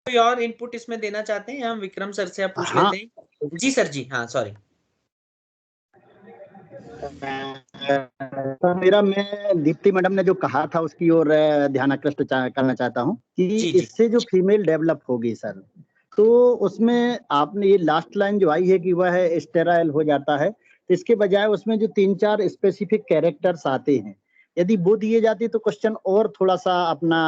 कोई और इनपुट इसमें देना चाहते हैं? हम विक्रम सर से आप पूछ हाँ। लेते हैं। जी सर जी, हाँ सॉरी। तो मेरा, मैं दीप्ति मैडम ने जो कहा था उसकी ओर ध्यान आकृष्ट करना चाहता हूँ कि जी जी इससे जो फीमेल डेवलप होगी सर, तो उसमें आपने ये लास्ट लाइन जो आई है कि वह स्टेराइल हो जाता है, तो इसके बजाय उसमें जो 3-4 स्पेसिफिक कैरेक्टर्स आते हैं, यदि वो दिए जाते तो क्वेश्चन और थोड़ा सा अपना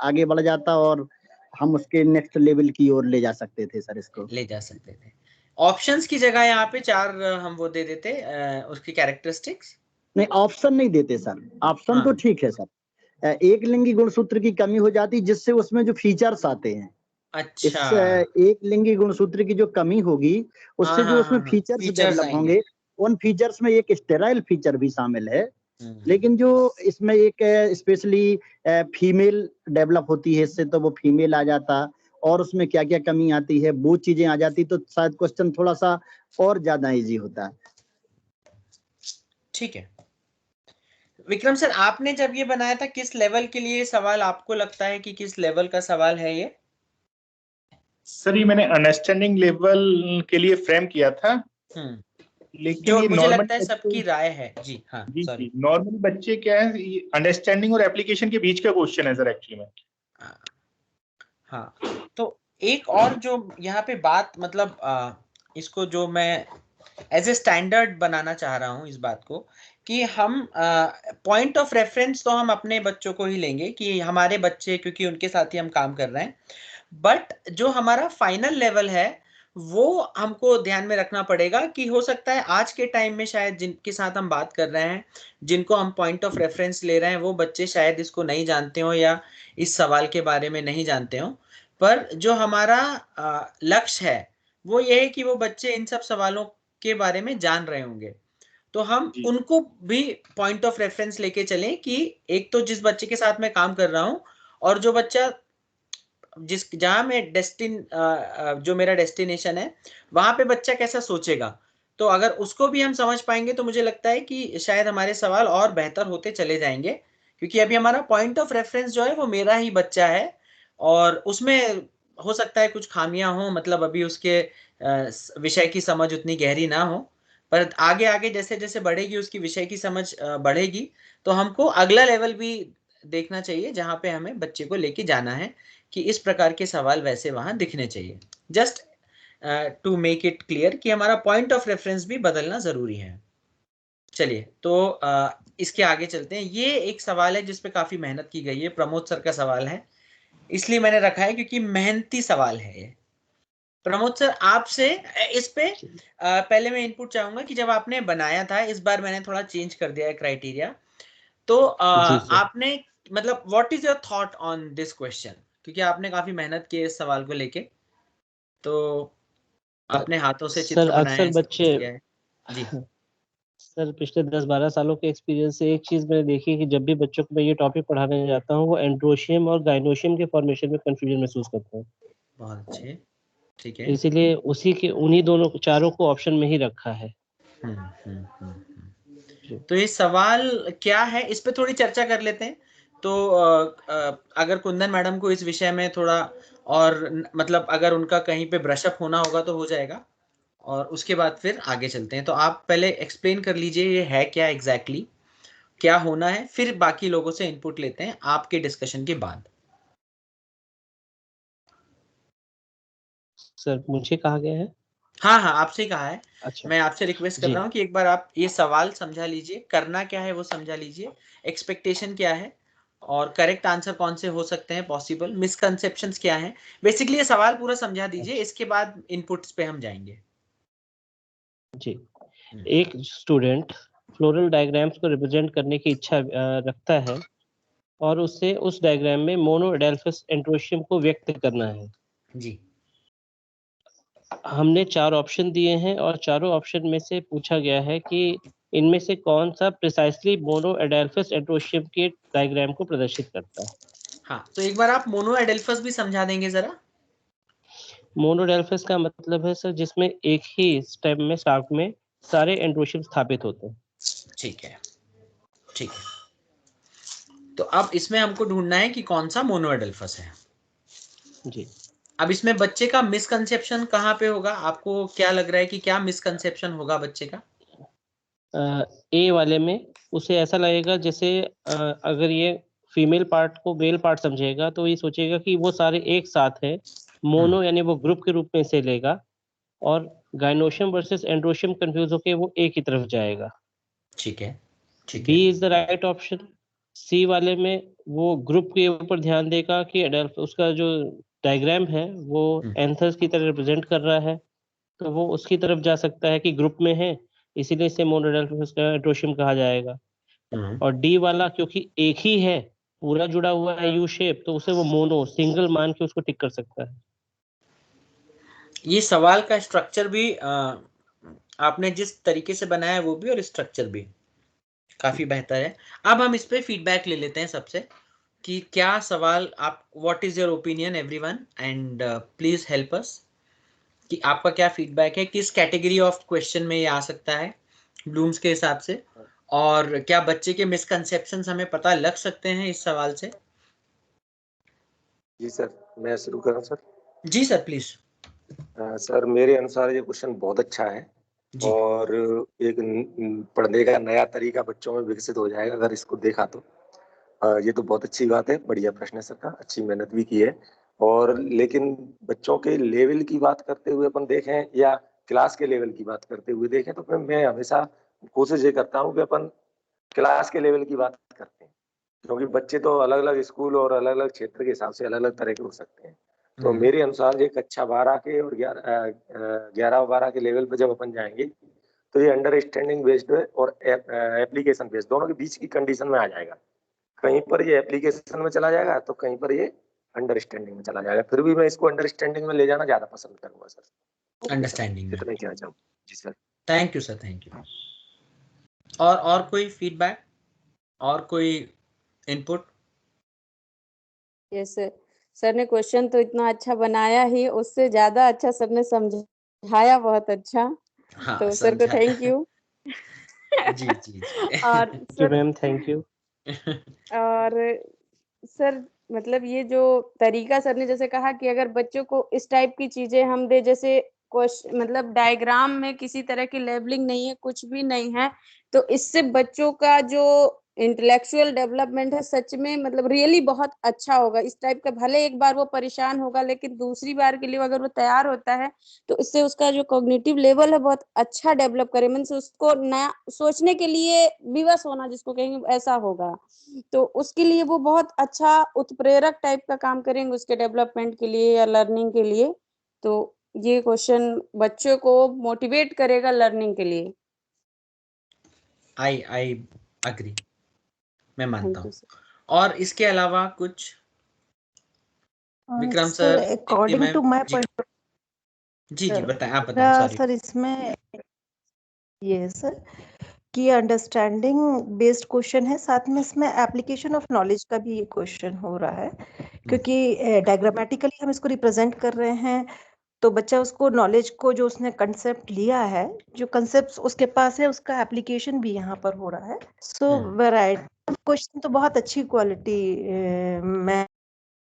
आगे बढ़ जाता और हम उसके नेक्स्ट लेवल की ओर ले जा सकते थे सर इसको। ले जा सकते थे। ऑप्शंस की जगह यहाँ पे 4 हम वो दे देते उसकी कैरेक्टरिस्टिक्स। नहीं, ऑप्शन नहीं देते सर, ऑप्शन तो हाँ ठीक है सर। एक लिंगी गुणसूत्र की कमी हो जाती जिससे उसमें जो फीचर्स आते हैं, इस अच्छा। एक लिंगी गुणसूत्र की जो कमी होगी हाँ उससे जो हाँ उसमें हाँ हाँ, फीचर्स फीचर्स डेवलप आएंगे। होंगे, उन फीचर्स में एक स्टेराइल फीचर भी शामिल है। हम्म। लेकिन जो इसमें एक स्पेशली फीमेल डेवलप होती है इससे, तो वो फीमेल आ जाता और उसमें क्या क्या कमी आती है वो चीजें आ जाती तो शायद क्वेश्चन थोड़ा सा और ज्यादा इजी होता। ठीक है विक्रम सर, आपने जब ये बनाया था किस लेवल के लिए सवाल आपको लगता है कि किस लेवल का सवाल है ये? सर ये मैंने अंडरस्टैंडिंग लेवल के लिए फ्रेम किया था, लेकिन जो ये मुझे नॉर्मल लगता है सबकी राय है। जी हाँ जी सॉरी। जी नॉर्मल बच्चे क्या है, अंडरस्टैंडिंग और एप्लीकेशन के बीच का क्वेश्चन है सर एक्चुअली में। हाँ तो एक और जो यहाँ पे बात मतलब इसको जो मैं एज ए स्टैंडर्ड बनाना चाह रहा हूँ इस बात को, कि हम पॉइंट ऑफ रेफरेंस तो हम अपने बच्चों को ही लेंगे कि हमारे बच्चे, क्योंकि उनके साथ ही हम काम कर रहे हैं, बट जो हमारा फाइनल लेवल है वो हमको ध्यान में रखना पड़ेगा कि हो सकता है आज के टाइम में शायद जिनके साथ हम बात कर रहे हैं, जिनको हम पॉइंट ऑफ रेफरेंस ले रहे हैं, वो बच्चे शायद इसको नहीं जानते हो या इस सवाल के बारे में नहीं जानते हो। पर जो हमारा लक्ष्य है वो ये है कि वो बच्चे इन सब सवालों के बारे में जान रहे होंगे, तो हम जी उनको भी पॉइंट ऑफ रेफरेंस लेके चलें कि एक तो जिस बच्चे के साथ मैं काम कर रहा हूं और जो बच्चा जिस जहां मैं जो मेरा डेस्टिनेशन है वहां पे बच्चा कैसा सोचेगा, तो अगर उसको भी हम समझ पाएंगे तो मुझे लगता है कि शायद हमारे सवाल और बेहतर होते चले जाएंगे, क्योंकि अभी हमारा पॉइंट ऑफ रेफरेंस जो है वो मेरा ही बच्चा है और उसमें हो सकता है कुछ खामियां हो, मतलब अभी उसके विषय की समझ उतनी गहरी ना हो, पर आगे आगे जैसे जैसे बढ़ेगी उसकी विषय की समझ बढ़ेगी, तो हमको अगला लेवल भी देखना चाहिए जहां पे हमें बच्चे को लेके जाना है कि इस प्रकार के सवाल वैसे वहां दिखने चाहिए। Just to make it clear कि हमारा पॉइंट ऑफ रेफरेंस भी बदलना जरूरी है। चलिए तो इसके आगे चलते हैं। ये एक सवाल है जिसपे काफी मेहनत की गई है, प्रमोद सर का सवाल है, इसलिए मैंने रखा है क्योंकि मेहनती सवाल है ये। प्रमोद सर आपसे इस पे पहले मैं इनपुट चाहूंगा कि जब आपने बनाया था, इस बार मैंने थोड़ा चेंज कर दिया है क्राइटेरिया, तो जी सर। आपने मतलब what is your thought on this question, क्योंकि आपने काफी मेहनत की है इस सवाल को लेके, तो अपने हाथों से सर चित्र बनाया अक्सर है, सब कुछ बच्चे किया है। जी सर पिछले 10-12 सालों के एक्सपीरियंस से एक चीज मैंने देखी कि जब भी बच्चों को मैं ये टॉपिक पढ़ाने जाता हूँ वो एंड्रोशियम और गाइनोशियम के फॉर्मेशन में कंफ्यूजन महसूस करते हैं। बहुत अच्छे, ठीक है। इसीलिए उन्हीं दोनों चारों को ऑप्शन में ही रखा है। तो ये सवाल क्या है इस पे थोड़ी चर्चा कर लेते हैं। तो अगर कुंदन मैडम को इस विषय में थोड़ा और मतलब अगर उनका कहीं पे ब्रशअप होना होगा तो हो जाएगा, और उसके बाद फिर आगे चलते हैं। तो आप पहले एक्सप्लेन कर लीजिए ये है क्या एग्जैक्टली exactly, क्या होना है, फिर बाकी लोगों से इनपुट लेते हैं आपके डिस्कशन के बाद। सर मुझे कहा गया है। हाँ हाँ आपसे ही कहा है। अच्छा मैं आपसे रिक्वेस्ट कर जी। रहा हूँ कि एक बार आप ये सवाल समझा लीजिए, करना क्या है वो समझा लीजिए, एक्सपेक्टेशन क्या है और करेक्ट आंसर कौन से हो सकते हैं पॉसिबल, मिसकंसेप्शंस क्या हैं, बेसिकली ये सवाल पूरा समझा दीजिए, इसके बाद इनपुट्स पे हम जाएंगे। जी। एक स्टूडेंट फ्लोरल डायग्राम्स को रिप्रेजेंट करने की इच्छा रखता है और उसे उस डायग्राम में मोनो एडेल्फस एंड्रोशियम को व्यक्त करना है। जी हमने 4 ऑप्शन दिए हैं और चारों ऑप्शन में से पूछा गया है कि इनमें से कौन सा प्रिसाइसली मोनो एडेल्फस एंड्रोशियम के डायग्राम को प्रदर्शित करता है। हाँ, तो एक बार आप मोनो एडेल्फस भी समझा देंगे जरा। मोनो एडेल्फस का मतलब है सर जिसमें एक ही स्टेम में स्टार्ट में सारे एंड्रोशियम स्थापित होते हैं। ठीक है, ठीक है। तो अब इसमें हमको ढूंढना है कि कौन सा मोनो एडेल्फस है। जी अब इसमें बच्चे का मिसकंसेप्शन कहाँ पे होगा? आपको क्या लग रहा है कि क्या मिसकंसेप्शन होगा बच्चे का? ए वाले में उसे ऐसा लगेगा जैसे अगर ये फीमेल पार्ट को मेल पार्ट समझेगा तो ये सोचेगा कि वो सारे एक साथ है, मोनो यानी वो ग्रुप के रूप में से लेगा, और गाइनोशियम वर्सेस एंड्रोशियम कंफ्यूज होके वो एक ही तरफ जाएगा। ठीक है, ठीक बी है। Is the right option. C वाले में वो ग्रुप के ऊपर ध्यान देगा कि एडल्फ उसका जो डायग्राम है वो एंथर्स की तरह रिप्रेजेंट कर रहा है, तो वो उसकी तरफ जा सकता है कि ग्रुप में है, इसीलिए इसे मोनोडेल्फिस एंड्रोशियम कहा जाएगा। और डी वाला क्योंकि एक ही है, पूरा जुड़ा हुआ है यू शेप, तो उसे वो मोनो सिंगल मान के उसको टिक कर सकता है। ये सवाल का स्ट्रक्चर भी आपने जिस तरीके से बनाया है वो भी, और स्ट्रक्चर भी काफी बेहतर है। अब हम इस पे फीडबैक ले लेते हैं सबसे कि क्या सवाल आप, what is your opinion everyone, and please help us कि आपका क्या फीडबैक है, किस कैटेगरी ऑफ क्वेश्चन में ये आ सकता है ब्लूम्स के हिसाब से, और क्या बच्चे के मिसकंसेप्शंस हमें पता लग सकते हैं इस सवाल से? जी सर, मैं शुरू करूं सर? जी सर, प्लीज। सर मेरे अनुसार ये क्वेश्चन बहुत अच्छा है जी। और एक पढ़ने का नया तरीका बच्चों में विकसित हो जाएगा अगर इसको देखा तो। ये तो बहुत अच्छी बात है, बढ़िया प्रश्न है सर का, अच्छी मेहनत भी की है। और लेकिन बच्चों के लेवल की बात करते हुए अपन देखें या क्लास के लेवल की बात करते हुए देखें तो मैं हमेशा कोशिश ये करता हूँ कि अपन क्लास के लेवल की बात करते हैं, क्योंकि बच्चे तो अलग अलग स्कूल और अलग अलग क्षेत्र के हिसाब से अलग अलग तरह के हो सकते हैं। तो मेरे अनुसार ये कक्षा 12 के और 11 12 के लेवल पर जब अपन जाएंगे तो ये अंडरस्टैंडिंग बेस्ड और एप्लीकेशन बेस्ड दोनों के बीच की कंडीशन में आ जाएगा। कहीं पर ये एप्लीकेशन में चला जाएगा तो कहीं पर ये अंडरस्टैंडिंग में चला जाएगा। फिर भी मैं इसको अंडरस्टैंडिंग में ले जाना ज्यादा पसंद करूंगा सर। अंडरस्टैंडिंग में। इतना ही कहना चाहूँ। जी sir. Thank you sir, thank you. और कोई फीडबैक, और कोई इनपुट? यस सर ने क्वेश्चन तो इतना अच्छा बनाया ही, उससे ज्यादा अच्छा सर ने समझाया, बहुत अच्छा। हाँ, तो सर को थैंक यू। जी जी जी। और सर मैम थैंक यू। और सर मतलब ये जो तरीका सर ने जैसे कहा कि अगर बच्चों को इस टाइप की चीजें हम दे, जैसे क्वेश्चन मतलब डायग्राम में किसी तरह की लेबलिंग नहीं है, कुछ भी नहीं है, तो इससे बच्चों का जो इंटेलेक्चुअल डेवलपमेंट है सच में मतलब रियली बहुत अच्छा होगा। इस टाइप का भले एक बार वो परेशान होगा, लेकिन दूसरी बार के लिए अगर वो तैयार होता है तो इससे उसका जो कॉग्निटिव लेवल है बहुत अच्छा डेवलप करे, मीन्स उसको नया सोचने के लिए विवश होना जिसको कहेंगे, ऐसा होगा। तो उसके लिए वो बहुत अच्छा उत्प्रेरक टाइप का काम करेंगे उसके डेवलपमेंट के लिए या लर्निंग के लिए। तो ये क्वेश्चन बच्चों को मोटिवेट करेगा लर्निंग के लिए। आई अग्री, मैं मानता थैंक यू हूँ। सर। और इसके अलावा कुछ? Vikram sir sir, Deepti according ma'am. To my जी पॉइंट जी जी, बताएं, आप बताएं, मेरा सॉरी। सर इसमें ये सर कि अंडरस्टैंडिंग बेस्ड क्वेश्चन है, साथ में इसमें एप्लीकेशन ऑफ नॉलेज का भी ये क्वेश्चन हो रहा है, क्योंकि डायग्रामेटिकली हम इसको रिप्रेजेंट कर रहे हैं तो बच्चा उसको नॉलेज को जो उसने कंसेप्ट लिया है, जो कंसेप्ट उसके पास है उसका एप्लीकेशन भी यहाँ पर हो रहा है। सो वैरायटी क्वेश्चन तो बहुत अच्छी क्वालिटी में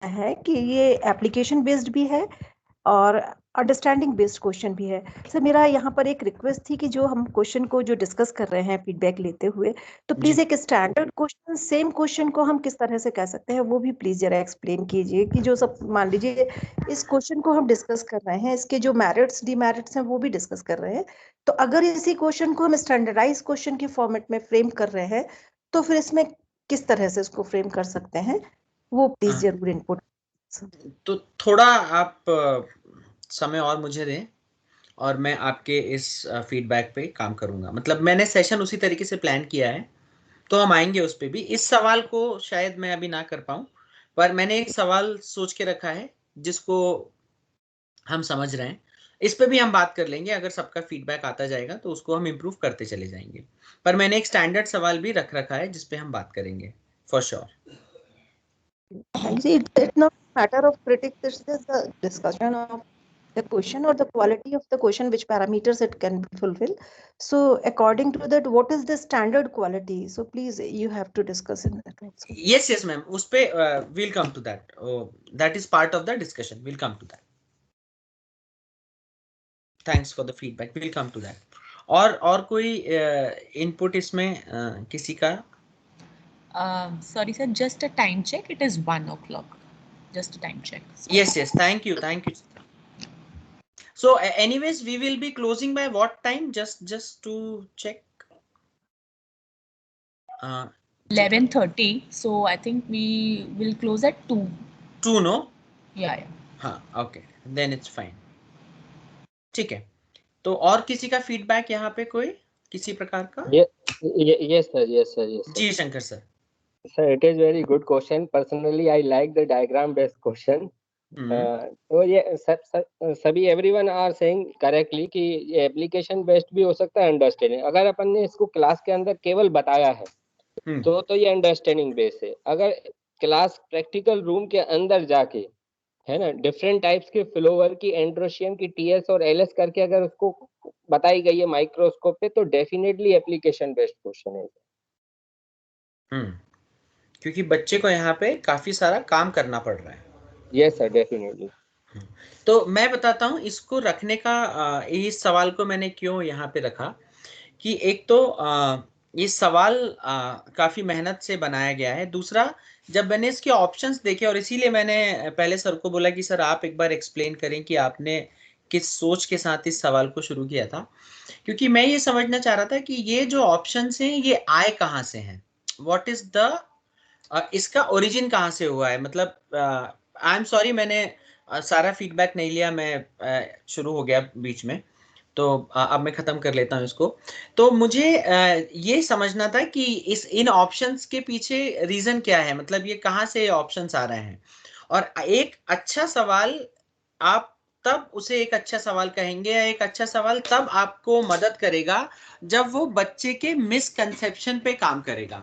है कि ये एप्लीकेशन बेस्ड भी है और अंडरस्टैंडिंग बेस्ड क्वेश्चन भी है। सर मेरा यहाँ पर एक रिक्वेस्ट थी कि जो हम क्वेश्चन को जो डिस्कस कर रहे हैं फीडबैक लेते हुए, तो प्लीज एक स्टैंडर्ड क्वेश्चन सेम क्वेश्चन को हम किस तरह से कह सकते हैं वो भी प्लीज जरा एक्सप्लेन कीजिए कि जो सब मान लीजिए इस क्वेश्चन को हम डिस्कस कर रहे हैं, इसके जो मेरिट्स डिमेरिट्स हैं वो भी डिस्कस कर रहे हैं, तो अगर इसी क्वेश्चन को हम स्टैंडर्डाइज क्वेश्चन के फॉर्मेट में फ्रेम कर रहे हैं तो फिर इसमें किस तरह से इसको फ्रेम कर सकते हैं, वो प्लीज जरूर इनपुट। तो थोड़ा आप समय और मुझे दें और मैं आपके इस फीडबैक पे काम करूंगा। मतलब मैंने सेशन उसी तरीके से प्लान किया है, तो हम आएंगे उस पे भी। इस सवाल को शायद मैं अभी ना कर पाऊं, पर मैंने एक सवाल सोच के रखा है जिसको हम समझ रहे हैं। इस पे भी हम बात कर लेंगे, अगर सबका फीडबैक आता जाएगा तो उसको हम इम्प्रूव करते चले जाएंगे। पर मैंने एक स्टैंडर्ड सवाल भी रख रखा है जिसपे हम बात करेंगे for sure. It's not a matter of critics, this is a discussion of the question or the quality of the question, which parameters it can fulfill. So according to that, what is the standard quality? So please, you have to discuss in that also. Yes, yes, ma'am. उस पे we'll come to that. That is part of the discussion. We'll come to that. Thanks for the feedback, will come to that. और कोई input इसमें किसी का? Sorry sir, just a time check, it is 1 o'clock, just a time check. Yes, thank you. So anyways, we will be closing by what time, just to check? 11:30, so I think we will close at 2. 2, no? Yeah. हाँ, okay, then it's fine. ठीक है, तो और किसी का feedback यहाँ पे कोई किसी प्रकार का? Yes sir. जी Shankar sir. Sir, it is very good question. Personally, I like the diagram based question. तो ये सभी everyone are saying correctly कि ये एप्लीकेशन बेस्ड भी हो सकता है अंडरस्टैंडिंग। अगर अपन ने इसको क्लास के अंदर केवल बताया है तो ये अंडरस्टैंडिंग बेस्ड है। अगर क्लास प्रैक्टिकल रूम के अंदर जाके है ना डिफरेंट टाइप्स के फ्लोवर की, एंड्रोशियम की, टीएस और एलएस करके अगर उसको बताई गई है माइक्रोस्कोप पे, तो डेफिनेटली एप्लीकेशन बेस्ड क्वेश्चन है। क्योंकि बच्चे को यहाँ पे काफी सारा काम करना पड़ रहा है। Yes sir, definitely. तो मैं बताता हूँ इसको रखने का, इस सवाल को मैंने क्यों यहाँ पे रखा कि एक तो ये सवाल काफी मेहनत से बनाया गया है। दूसरा, जब मैंने इसके ऑप्शंस देखे, और इसीलिए मैंने पहले सर को बोला कि सर आप एक बार एक्सप्लेन करें कि आपने किस सोच के साथ इस सवाल को शुरू किया था, क्योंकि मैं ये समझना चाह रहा था कि ये जो ऑप्शंस हैं ये आए कहाँ से हैं, व्हाट इज द इसका ओरिजिन कहाँ से हुआ है। मतलब आई एम सॉरी, मैंने सारा फीडबैक नहीं लिया, मैं शुरू हो गया बीच में, तो अब मैं खत्म कर लेता हूँ इसको। तो मुझे ये समझना था कि इन ऑप्शंस के पीछे रीजन क्या है, मतलब ये कहाँ से ऑप्शंस आ रहे हैं। और एक अच्छा सवाल आप तब उसे एक अच्छा सवाल कहेंगे, या एक अच्छा सवाल तब आपको मदद करेगा जब वो बच्चे के मिसकंसेप्शन पे काम करेगा।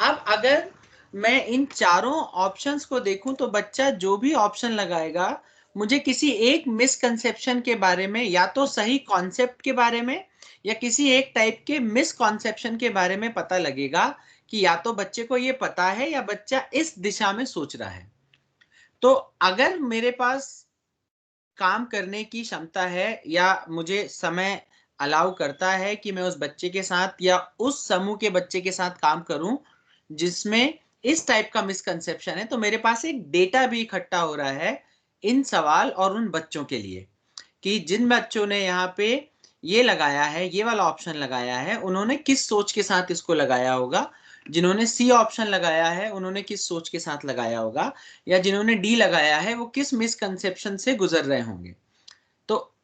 अब अगर मैं इन चारों ऑप्शंस को देखूं तो बच्चा जो भी ऑप्शन लगाएगा, मुझे किसी एक मिसकंसेप्शन के बारे में, या तो सही कॉन्सेप्ट के बारे में या किसी एक टाइप के मिसकॉन्सेप्शन के बारे में पता लगेगा कि या तो बच्चे को ये पता है या बच्चा इस दिशा में सोच रहा है। तो अगर मेरे पास काम करने की क्षमता है या मुझे समय अलाउ करता है कि मैं उस बच्चे के साथ या उस समूह के बच्चे के साथ काम करूं जिसमें इस टाइप का मिसकंसेप्शन है, तो मेरे पास एक डेटा भी इकट्ठा हो रहा है इन सवाल और उन बच्चों के लिए कि जिन बच्चों ने यहाँ पे ये लगाया है, ये वाला ऑप्शन लगाया है, उन्होंने किस सोच के साथ इसको लगाया होगा। जिन्होंने सी ऑप्शन लगाया है उन्होंने किस सोच के साथ लगाया होगा, या जिन्होंने डी लगाया है वो किस मिसकंसेप्शन से गुजर रहे होंगे। तो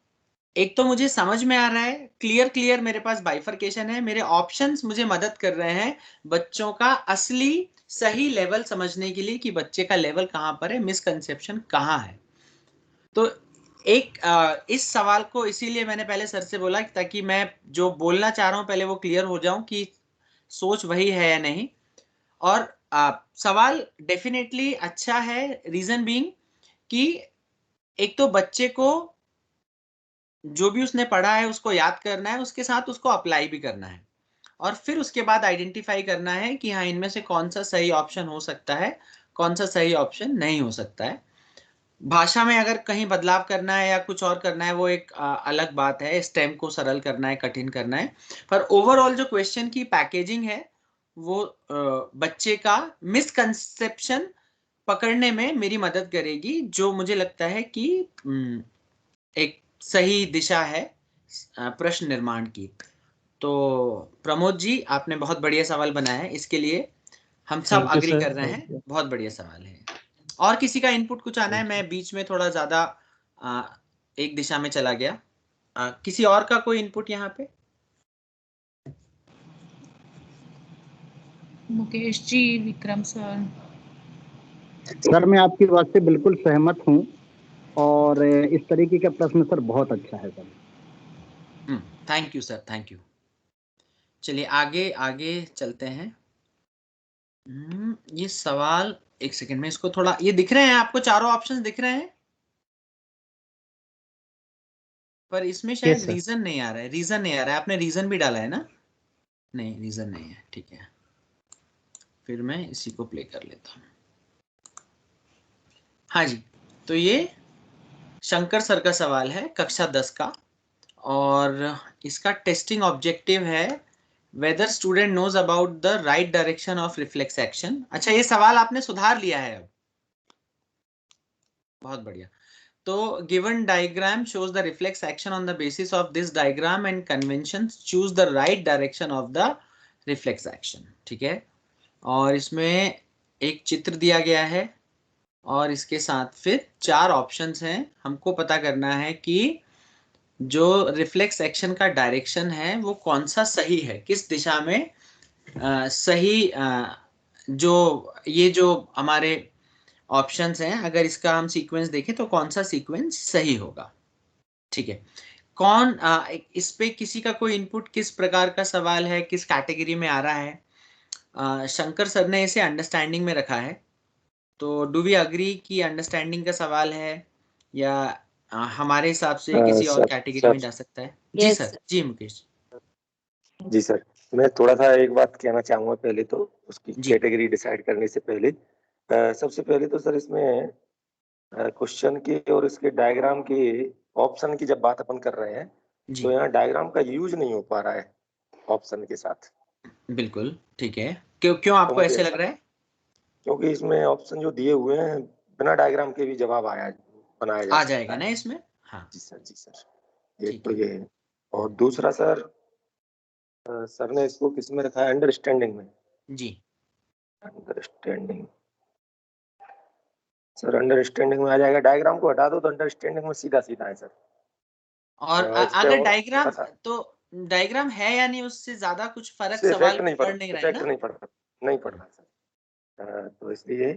एक तो मुझे समझ में आ रहा है, क्लियर मेरे पास बाइफरकेशन है, मेरे ऑप्शंस मुझे मदद कर रहे हैं बच्चों का असली सही लेवल समझने के लिए कि बच्चे का लेवल कहाँ पर है, मिसकंसेप्शन कहाँ है। तो एक इस सवाल को इसीलिए मैंने पहले सर से बोला ताकि मैं जो बोलना चाह रहा हूँ पहले वो क्लियर हो जाऊं कि सोच वही है या नहीं। और सवाल डेफिनेटली अच्छा है, रीजन बीइंग कि एक तो बच्चे को जो भी उसने पढ़ा है उसको याद करना है, उसके साथ उसको अप्लाई भी करना है, और फिर उसके बाद आइडेंटिफाई करना है कि हाँ इनमें से कौन सा सही ऑप्शन हो सकता है, कौन सा सही ऑप्शन नहीं हो सकता है। भाषा में अगर कहीं बदलाव करना है या कुछ और करना है वो एक अलग बात है, स्टेम को सरल करना है, कठिन करना है, पर ओवरऑल जो क्वेश्चन की पैकेजिंग है वो बच्चे का मिसकंसेप्शन पकड़ने में मेरी मदद करेगी, जो मुझे लगता है कि एक सही दिशा है प्रश्न निर्माण की। तो प्रमोद जी आपने बहुत बढ़िया सवाल बनाया है, इसके लिए हम सब अग्री कर रहे हैं, बहुत बढ़िया सवाल है। और किसी का इनपुट कुछ आना है? मैं बीच में थोड़ा ज्यादा एक दिशा में चला गया, किसी और का कोई इनपुट यहाँ पे? मुकेश जी, विक्रम सर। सर मैं आपकी बात से बिल्कुल सहमत हूँ, और इस तरीके का प्रश्न सर बहुत अच्छा है sir. Thank you sir, thank you. चलिए आगे चलते हैं। ये सवाल, एक सेकंड में इसको थोड़ा, ये दिख रहे हैं आपको चारों ऑप्शंस दिख रहे हैं, पर इसमें शायद रीजन नहीं आ रहा है, रीजन नहीं आ रहा है। आपने रीजन भी डाला है ना? नहीं, रीजन नहीं है, ठीक है, फिर मैं इसी को प्ले कर लेता हूँ। हाँ जी, तो ये शंकर सर का सवाल है कक्षा 10 का, और इसका टेस्टिंग ऑब्जेक्टिव है whether student knows about the right direction of reflex action। अच्छा, ये सवाल आपने सुधार लिया है अब, बहुत बढ़िया। तो given diagram shows the reflex action on the basis of this diagram and conventions choose the right direction of the reflex action। ठीक है, और इसमें एक चित्र दिया गया है और इसके साथ फिर 4 ऑप्शंस हैं। हमको पता करना है कि जो रिफ्लेक्स एक्शन का डायरेक्शन है वो कौन सा सही है, किस दिशा में सही जो ये जो हमारे ऑप्शंस हैं, अगर इसका हम सीक्वेंस देखें तो कौन सा सीक्वेंस सही होगा। ठीक है, कौन इस पे किसी का कोई इनपुट, किस प्रकार का सवाल है, किस कैटेगरी में आ रहा है? शंकर सर ने इसे अंडरस्टैंडिंग में रखा है, तो डू वी अग्री कि अंडरस्टैंडिंग का सवाल है या हमारे हिसाब से किसी और कैटेगरी में जा सकता है? जी सर। जी मुकेश जी सर, मैं थोड़ा सा एक बात कहना चाहूंगा पहले तो उसकी कैटेगरी डिसाइड करने से पहले। सबसे पहले तो सर इसमें क्वेश्चन के और इसके डायग्राम के ऑप्शन की जब बात अपन कर रहे हैं तो यहाँ डायग्राम का यूज नहीं हो पा रहा है ऑप्शन के साथ। बिल्कुल ठीक है, क्यों आपको तो ऐसे लग रहा है? क्योंकि इसमें ऑप्शन जो दिए हुए हैं बिना डायग्राम के भी जवाब बनाया जा जाएगा ना इसमें। हाँ जी सर, जी सर, एक तो ये है। और दूसरा सर, सर ने इसको किस में रखा है? अंडरस्टैंडिंग में। जी अंडरस्टैंडिंग, सर अंडरस्टैंडिंग में आ जाएगा। डायग्राम को हटा दो तो अंडरस्टैंडिंग में सीधा सीधा है सर। और अगर डायग्राम, तो डायग्राम है या नहीं उससे ज्यादा कुछ फर्क सवाल नहीं पड़ नहीं रहा है ना? नहीं पड़ रहा सर। तो इसलिए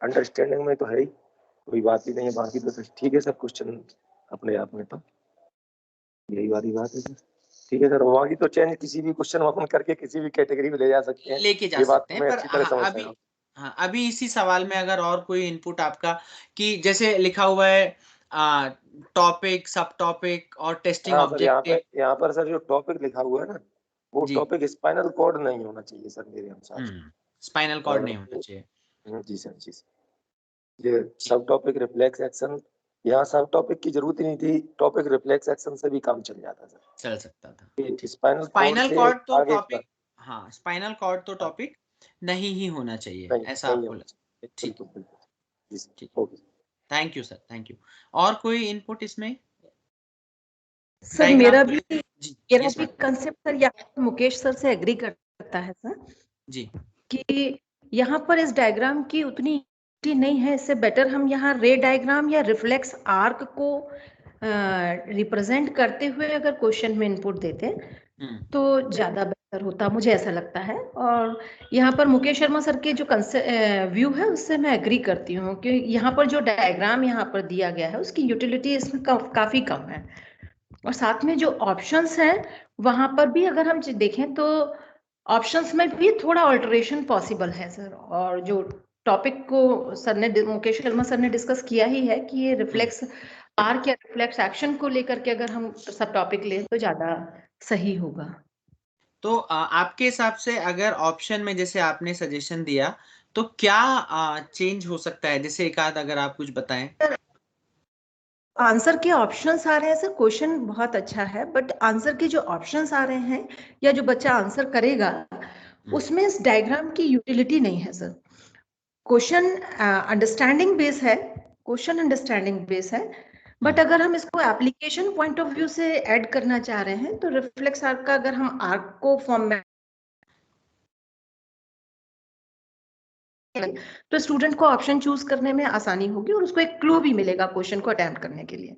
अंडरस्टैंडिंग में तो है ही, कोई बात ही नहीं है। बाकी तो ठीक है सर, क्वेश्चन अपने आप में तो यही वाली बात है सर। ठीक है सर, बाकी तो चेंज किसी भी क्वेश्चन ओपन करके किसी भी कैटेगरी में ले जा सकते हैं, लेके जा सकते हैं। पर अभी इसी सवाल में अगर और कोई इनपुट आपका, कि जैसे लिखा हुआ है टॉपिक, सब टॉपिक और टेस्टिंग ऑब्जेक्टिव। यहाँ पर सर जो टॉपिक लिखा हुआ है ना, वो टॉपिक स्पाइनल कॉर्ड नहीं होना चाहिए सर मेरे अनुसार। स्पाइनल कॉर्ड नहीं होना चाहिए। जी सर, जी सर। ये सब टॉपिक रिफ्लेक्स एक्शन, यहाँ सब टॉपिक की जरूरत ही नहीं थी, टॉपिक रिफ्लेक्स एक्शन से भी काम चल जाता सर, चल सकता था। स्पाइनल कॉर्ड तो टॉपिक, हाँ स्पाइनल कॉर्ड तो टॉपिक नहीं ही होना चाहिए, ऐसा आपको लगता है? ठीक, thank you sir, thank you. और कोई इनपुट इसमें? सर मेरा भी कंसेप्ट सर यहाँ मुकेश सर से एग्री करता है सर जी, कि यहाँ पर इस डायग्राम की उतनी नहीं है। इससे बेटर हम यहाँ रे डायग्राम या रिफ्लेक्स आर्क को रिप्रेजेंट करते हुए अगर क्वेश्चन में इनपुट देते तो ज्यादा बेहतर होता, मुझे ऐसा लगता है। और यहाँ पर मुकेश शर्मा सर के जो व्यू है उससे मैं एग्री करती हूँ कि यहाँ पर जो डायग्राम यहाँ पर दिया गया है उसकी यूटिलिटी इसमें काफी कम है। और साथ में जो ऑप्शंस हैं वहां पर भी अगर हम देखें तो ऑप्शंस में भी थोड़ा ऑल्टरेशन पॉसिबल है सर। और जो टॉपिक को सर ने, मुकेश शर्मा सर ने डिस्कस किया ही है कि ये रिफ्लेक्स आर्क या रिफ्लेक्स एक्शन को लेकर के अगर हम सब टॉपिक लें तो ज्यादा सही होगा। तो आपके हिसाब से अगर ऑप्शन में जैसे आपने सजेशन दिया तो क्या चेंज हो सकता है? जैसे एक आध अगर आप कुछ बताएं। आंसर के ऑप्शंस आ रहे हैं सर, क्वेश्चन बहुत अच्छा है, बट आंसर के जो ऑप्शंस आ रहे हैं या जो बच्चा आंसर करेगा उसमें इस डायग्राम की यूटिलिटी नहीं है सर। क्वेश्चन अंडरस्टैंडिंग बेस है, क्वेश्चन अंडरस्टैंडिंग बेस है, बट अगर हम इसको एप्लीकेशन पॉइंट ऑफ व्यू से ऐड करना चाह रहे हैं तो रिफ्लेक्स आर्क का अगर हम आर्क को फॉर्म में तो स्टूडेंट को ऑप्शन चूज करने में आसानी होगी और उसको एक क्लू भी मिलेगा क्वेश्चन को अटेम्प्ट करने के लिए।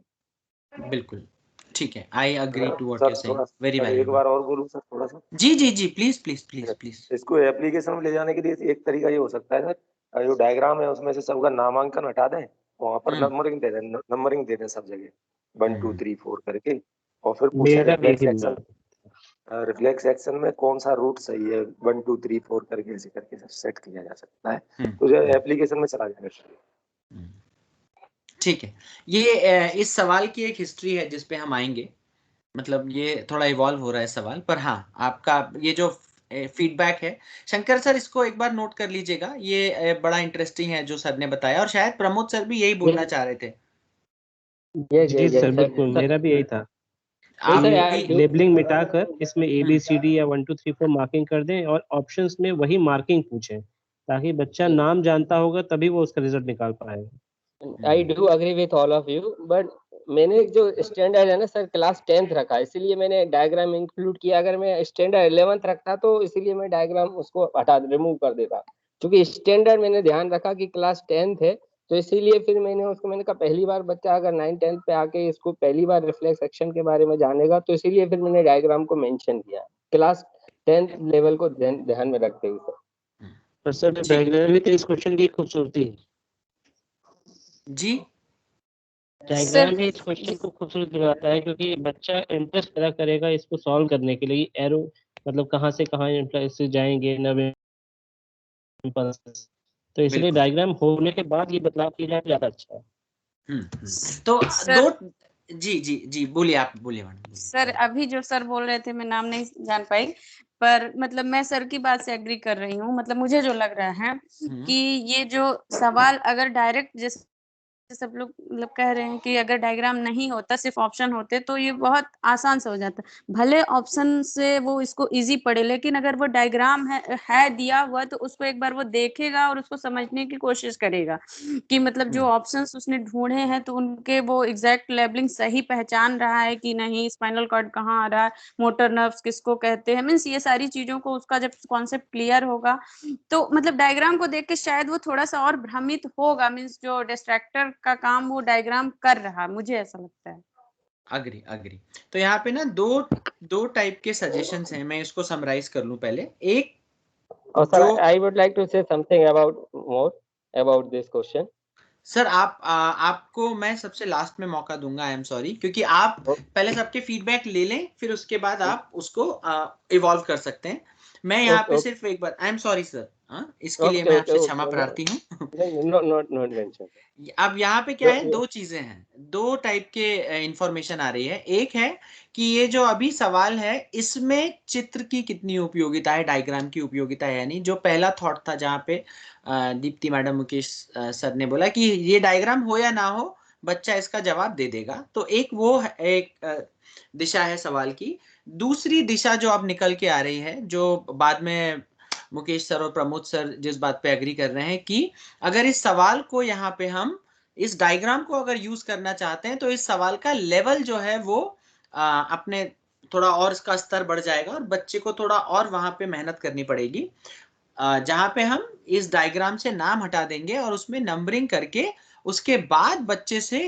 बिल्कुल ठीक है, I agree to what you saying, very well. एक बार और बोलूं सर थोड़ा सा? जी जी जी, प्लीज प्लीज प्लीज प्लीज। इसको एप्लीकेशन में ले जाने के लिए एक तरीका ये हो सकता है सर, जो डायग्राम है उसमें से सबका नामांकन हटा दें, वहां पर नंबरिंग दे दें सब जगह 1 2 3 4 करके, और फिर पूछें रिफ्लेक्स एक्शन में कौन सा रूट सही है, 1 2 3 4 करके ऐसे करके सेट किया जा सकता है, तो जो एप्लीकेशन में चला जाएगा। ठीक है, ये इस सवाल की एक हिस्ट्री है जिसपे हम आएंगे, मतलब ये थोड़ा इवॉल्व हो रहा है सवाल, पर हाँ आपका ये जो फीडबैक है शंकर सर, इसको एक बार नोट कर लीजिएगा, ये बड़ा इंटरेस्टिंग है जो सर ने बताया, और शायद प्रमोद सर भी यही बोलना चाह रहे थे। जी सर, बिल्कुल मेरा भी यही था। आप लेबलिंग मिटाकर इसमें ABCD या 1 2 3 4 मार्किंग कर दें और ऑप्शंस में वही मार्किंग पूछें, ताकि बच्चा नाम जानता होगा तभी वो उसका रिजल्ट निकाल पाएगा। I do agree with all of you, but मैंने जो स्टैंडर्ड है ना सर क्लास 10th रखा, इसीलिए मैंने डायग्राम इंक्लूड किया। अगर मैं स्टैंडर्ड 11th रखता तो इसीलिए मैं डायग्राम उसको रिमूव कर देता, क्योंकि स्टैंडर्ड मैंने ध्यान रखा कि क्लास 10th है, तो इसीलिए फिर मैंने कहा पहली बार बच्चा अगर 9 10th पे आके इसको पहली बार रिफ्लेक्स एक्शन के बारे में जानेगा, तो इसीलिए फिर मैंने डायग्राम को मेंशन किया क्लास 10th लेवल को ध्यान में रखते हुए। पर सर डायग्राम भी तो इस क्वेश्चन की खूबसूरती है जी, डायग्राम ही इस क्वेश्चन को खूबसूरत बनाता है, क्योंकि बच्चा इंटरेस्ट पैदा करेगा इसको सॉल्व करने के लिए। एरो मतलब कहाँ से कहाँ से जाएंगे नवे, तो इसलिए डायग्राम होने के बाद ये बदलाव किया जाए ज्यादा अच्छा है। तो दो जी जी जी बोलिए, आप बोलिए मैडम। सर अभी जो सर बोल रहे थे मैं नाम नहीं जान पाई, पर मतलब मैं सर की बात से एग्री कर रही हूँ। मतलब मुझे जो लग रहा है कि ये जो सवाल अगर डायरेक्ट जैसे सब लोग मतलब कह रहे हैं कि अगर डायग्राम नहीं होता सिर्फ ऑप्शन होते तो ये बहुत आसान से हो जाता। भले ऑप्शन से वो इसको इजी पड़े, लेकिन अगर वो डायग्राम है दिया हुआ तो उसको एक बार वो देखेगा और उसको समझने की कोशिश करेगा कि मतलब जो ऑप्शंस उसने ढूंढे हैं तो उनके वो एग्जैक्ट लेबलिंग सही पहचान रहा है कि नहीं, स्पाइनल कॉर्ड कहाँ आ रहा है, मोटर नर्व्स किसको कहते हैं, मीन्स ये सारी चीजों को उसका जब कॉन्सेप्ट क्लियर होगा तो मतलब डायग्राम को देख के शायद वो थोड़ा सा और भ्रमित होगा, मीन्स जो डिस्ट्रैक्टर का काम वो डायग्राम कर रहा, मुझे ऐसा लगता है। अग्री। तो यहाँ पे ना दो टाइप के सजेशंस हैं, मैं इसको समराइज कर लूं पहले। एक जो I would like to say something about more about this question. Sir आपको मैं सबसे लास्ट में मौका दूंगा, आई एम सॉरी, क्योंकि आप पहले सबके फीडबैक ले लें, फिर उसके बाद आप उसको इवॉल्व कर सकते हैं। मैं यहाँ पे सिर्फ एक बार, आई एम सॉरी सर, इसके लिए मैं आपसे क्षमा प्रार्थी हूँ। अब यहाँ पे क्या है, दो चीजें हैं, दो टाइप के इंफॉर्मेशन आ रही है। एक है कि ये जो अभी सवाल है इसमें चित्र की कितनी उपयोगिता है, डायग्राम की उपयोगिता है, यानी जो पहला थॉट था जहाँ पे दीप्ति मैडम, मुकेश सर ने बोला कि ये डायग्राम हो या ना हो बच्चा इसका जवाब दे देगा, तो एक वो एक दिशा है सवाल की। दूसरी दिशा जो अब निकल के आ रही है, जो बाद में मुकेश सर और प्रमोद सर जिस बात पे एग्री कर रहे हैं कि अगर इस सवाल को यहाँ पे हम इस डायग्राम को अगर यूज करना चाहते हैं तो इस सवाल का लेवल जो है वो अपने थोड़ा और इसका स्तर बढ़ जाएगा और बच्चे को थोड़ा और वहां पे मेहनत करनी पड़ेगी, जहां पे हम इस डायग्राम से नाम हटा देंगे और उसमें नंबरिंग करके उसके बाद बच्चे से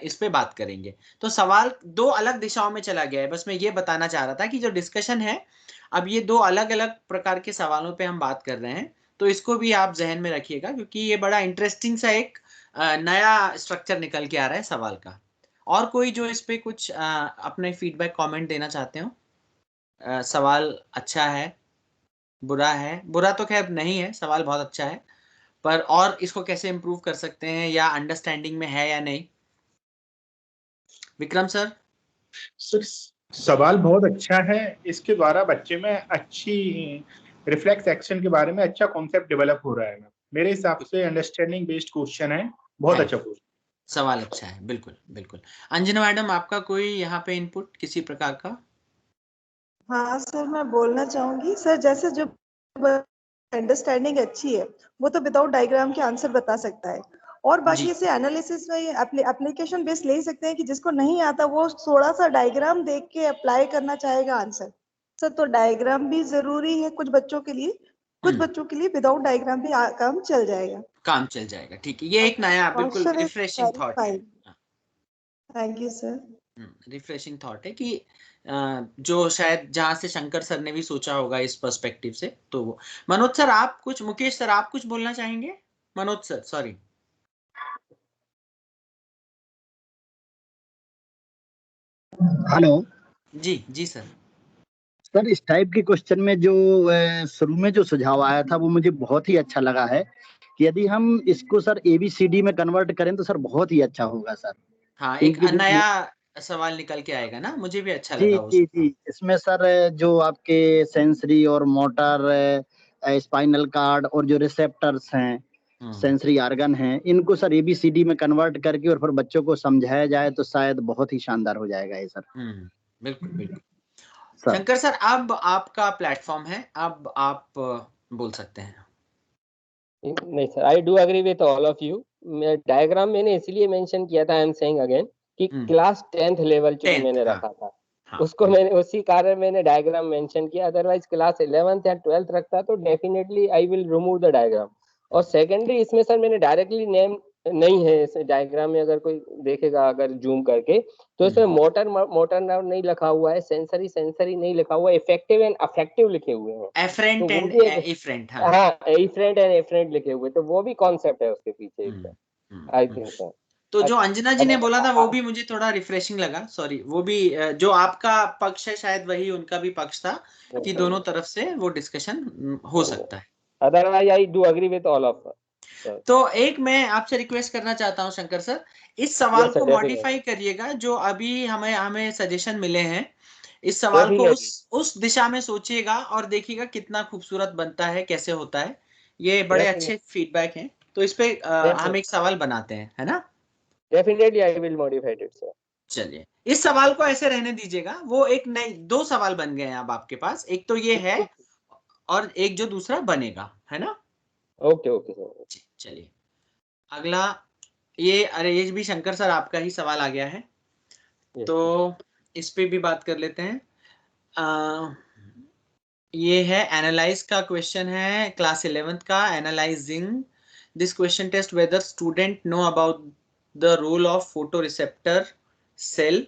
इस पे बात करेंगे। तो सवाल दो अलग दिशाओं में चला गया है, बस मैं ये बताना चाह रहा था कि जो डिस्कशन है अब ये दो अलग अलग प्रकार के सवालों पे हम बात कर रहे हैं, तो इसको भी आप जहन में रखिएगा, क्योंकि ये बड़ा इंटरेस्टिंग सा एक नया स्ट्रक्चर निकल के आ रहा है सवाल का। और कोई जो इस पे कुछ अपने फीडबैक कमेंट देना चाहते हो? सवाल अच्छा है, बुरा है? बुरा तो खैर नहीं है, सवाल बहुत अच्छा है, पर और इसको कैसे इम्प्रूव कर सकते हैं या अंडरस्टैंडिंग में है या नहीं? विक्रम सर। सवाल बहुत अच्छा है, इसके द्वारा बच्चे में अच्छी रिफ्लेक्स एक्शन के बारे में अच्छा कॉन्सेप्ट डेवलप हो रहा है। मेरे हिसाब से अंडरस्टैंडिंग बेस्ड क्वेश्चन है, बहुत अच्छा क्वेश्चन, सवाल अच्छा है। बिल्कुल बिल्कुल। अंजना मैडम, आपका कोई यहाँ पे इनपुट किसी प्रकार का? हाँ सर, मैं बोलना चाहूंगी सर, जैसे जो अंडरस्टैंडिंग अच्छी है वो तो विदाउट डायग्राम के आंसर बता सकता है, और बाकी इसे एनालिसिस में एप्लीकेशन बेस्ड ले सकते हैं कि जिसको नहीं आता वो थोड़ा सा डायग्राम देख के अप्लाई करना चाहेगा आंसर। सर तो डायग्राम भी जरूरी है कुछ बच्चों के लिए, कुछ बच्चों के लिए विदाउट डायग्राम भी काम चल जाएगा। ठीक है, ये एक नया बिल्कुल रिफ्रेशिंग थॉट है। Thank you sir. Refreshing thought है कि जो शायद जहां से शंकर सर ने भी सोचा होगा इस पर्सपेक्टिव से। तो वो मनोज सर आप कुछ, मुकेश सर आप कुछ बोलना चाहेंगे? Manoj sir sorry. हेलो जी सर। सर, इस टाइप के क्वेश्चन में जो शुरू में जो सुझाव आया था वो मुझे बहुत ही अच्छा लगा है कि यदि हम इसको सर ABCD में कन्वर्ट करें तो सर बहुत ही अच्छा होगा सर। हाँ, एक नया सवाल निकल के आएगा ना, मुझे भी अच्छा लगा जी। इसमें सर जो आपके सेंसरी और मोटर, स्पाइनल कार्ड और जो रिसेप्टर्स हैं, सेंसरी ऑर्गन हैं, इनको सर ABCD में कन्वर्ट करके और फिर बच्चों को समझाया जाए तो शायद बहुत ही शानदार हो जाएगा ये सर। बिल्कुल बिल्कुल। सर शंकर सर, अब आपका प्लेटफॉर्म है, अब आप बोल सकते हैं। नहीं sir, I do agree with all of you. Diagram मैंने इसलिए मेंशन किया था, आई एम सेइंग अगेन, कि क्लास 10th लेवल जो 10th, मैंने हाँ, रखा था, हाँ, उसको मैंने उसी कारण मैंने डायग्राम मेंशन किया। अदरवाइज क्लास 11th या 12th रखता तो definitely I will remove the diagram. और सेकेंडरी इसमें सर मैंने डायरेक्टली नेम नहीं है इस डायग्राम में, अगर कोई देखेगा अगर जूम करके तो इसमें मोटर नर्व नहीं लिखा हुआ है, सेंसरी नहीं लिखा हुआ है, इफेक्टिव एंड अफेक्टिव लिखे हुए हैं। एफरेंट तो वो एंड भी एक, इफरेंट, हाँ, एफरेंट एंड एफरेंट लिखे हुए, तो वो भी कॉन्सेप्ट है उसके पीछे एक, आई थिंक सर। तो जो अंजना जी ने बोला था वो भी मुझे थोड़ा रिफ्रेशिंग लगा, सॉरी, वो भी जो आपका पक्ष है शायद वही उनका भी पक्ष था, कि दोनों तरफ से वो डिस्कशन हो सकता है। Otherwise I do agree with all of. तो एक मैं आपसे रिक्वेस्ट करना चाहता हूं शंकर सर, इस सवाल Yes, sir, को definitely. मॉडिफाई करिएगा, जो अभी हमें सजेशन मिले हैं, इस सवाल को उस दिशा में सोचिएगा और देखिएगा कितना खूबसूरत बनता है, कैसे होता है। ये बड़े अच्छे फीडबैक हैं, तो इस पे हम एक सवाल बनाते हैं, है ना? Definitely I will modify it sir. चलिए, इस सवाल को ऐसे रहने दीजिएगा, वो एक नई, दो सवाल बन गए हैं अब आपके पास, एक तो ये है और एक जो दूसरा बनेगा, है ना? Okay okay sir. चलिए अगला, ये भी शंकर सर आपका ही सवाल आ गया है, तो इस पे भी बात कर लेते हैं। ये है एनालाइज का क्वेश्चन है, क्लास 11th का, analysing this question test whether student know about the role of photo receptor cell.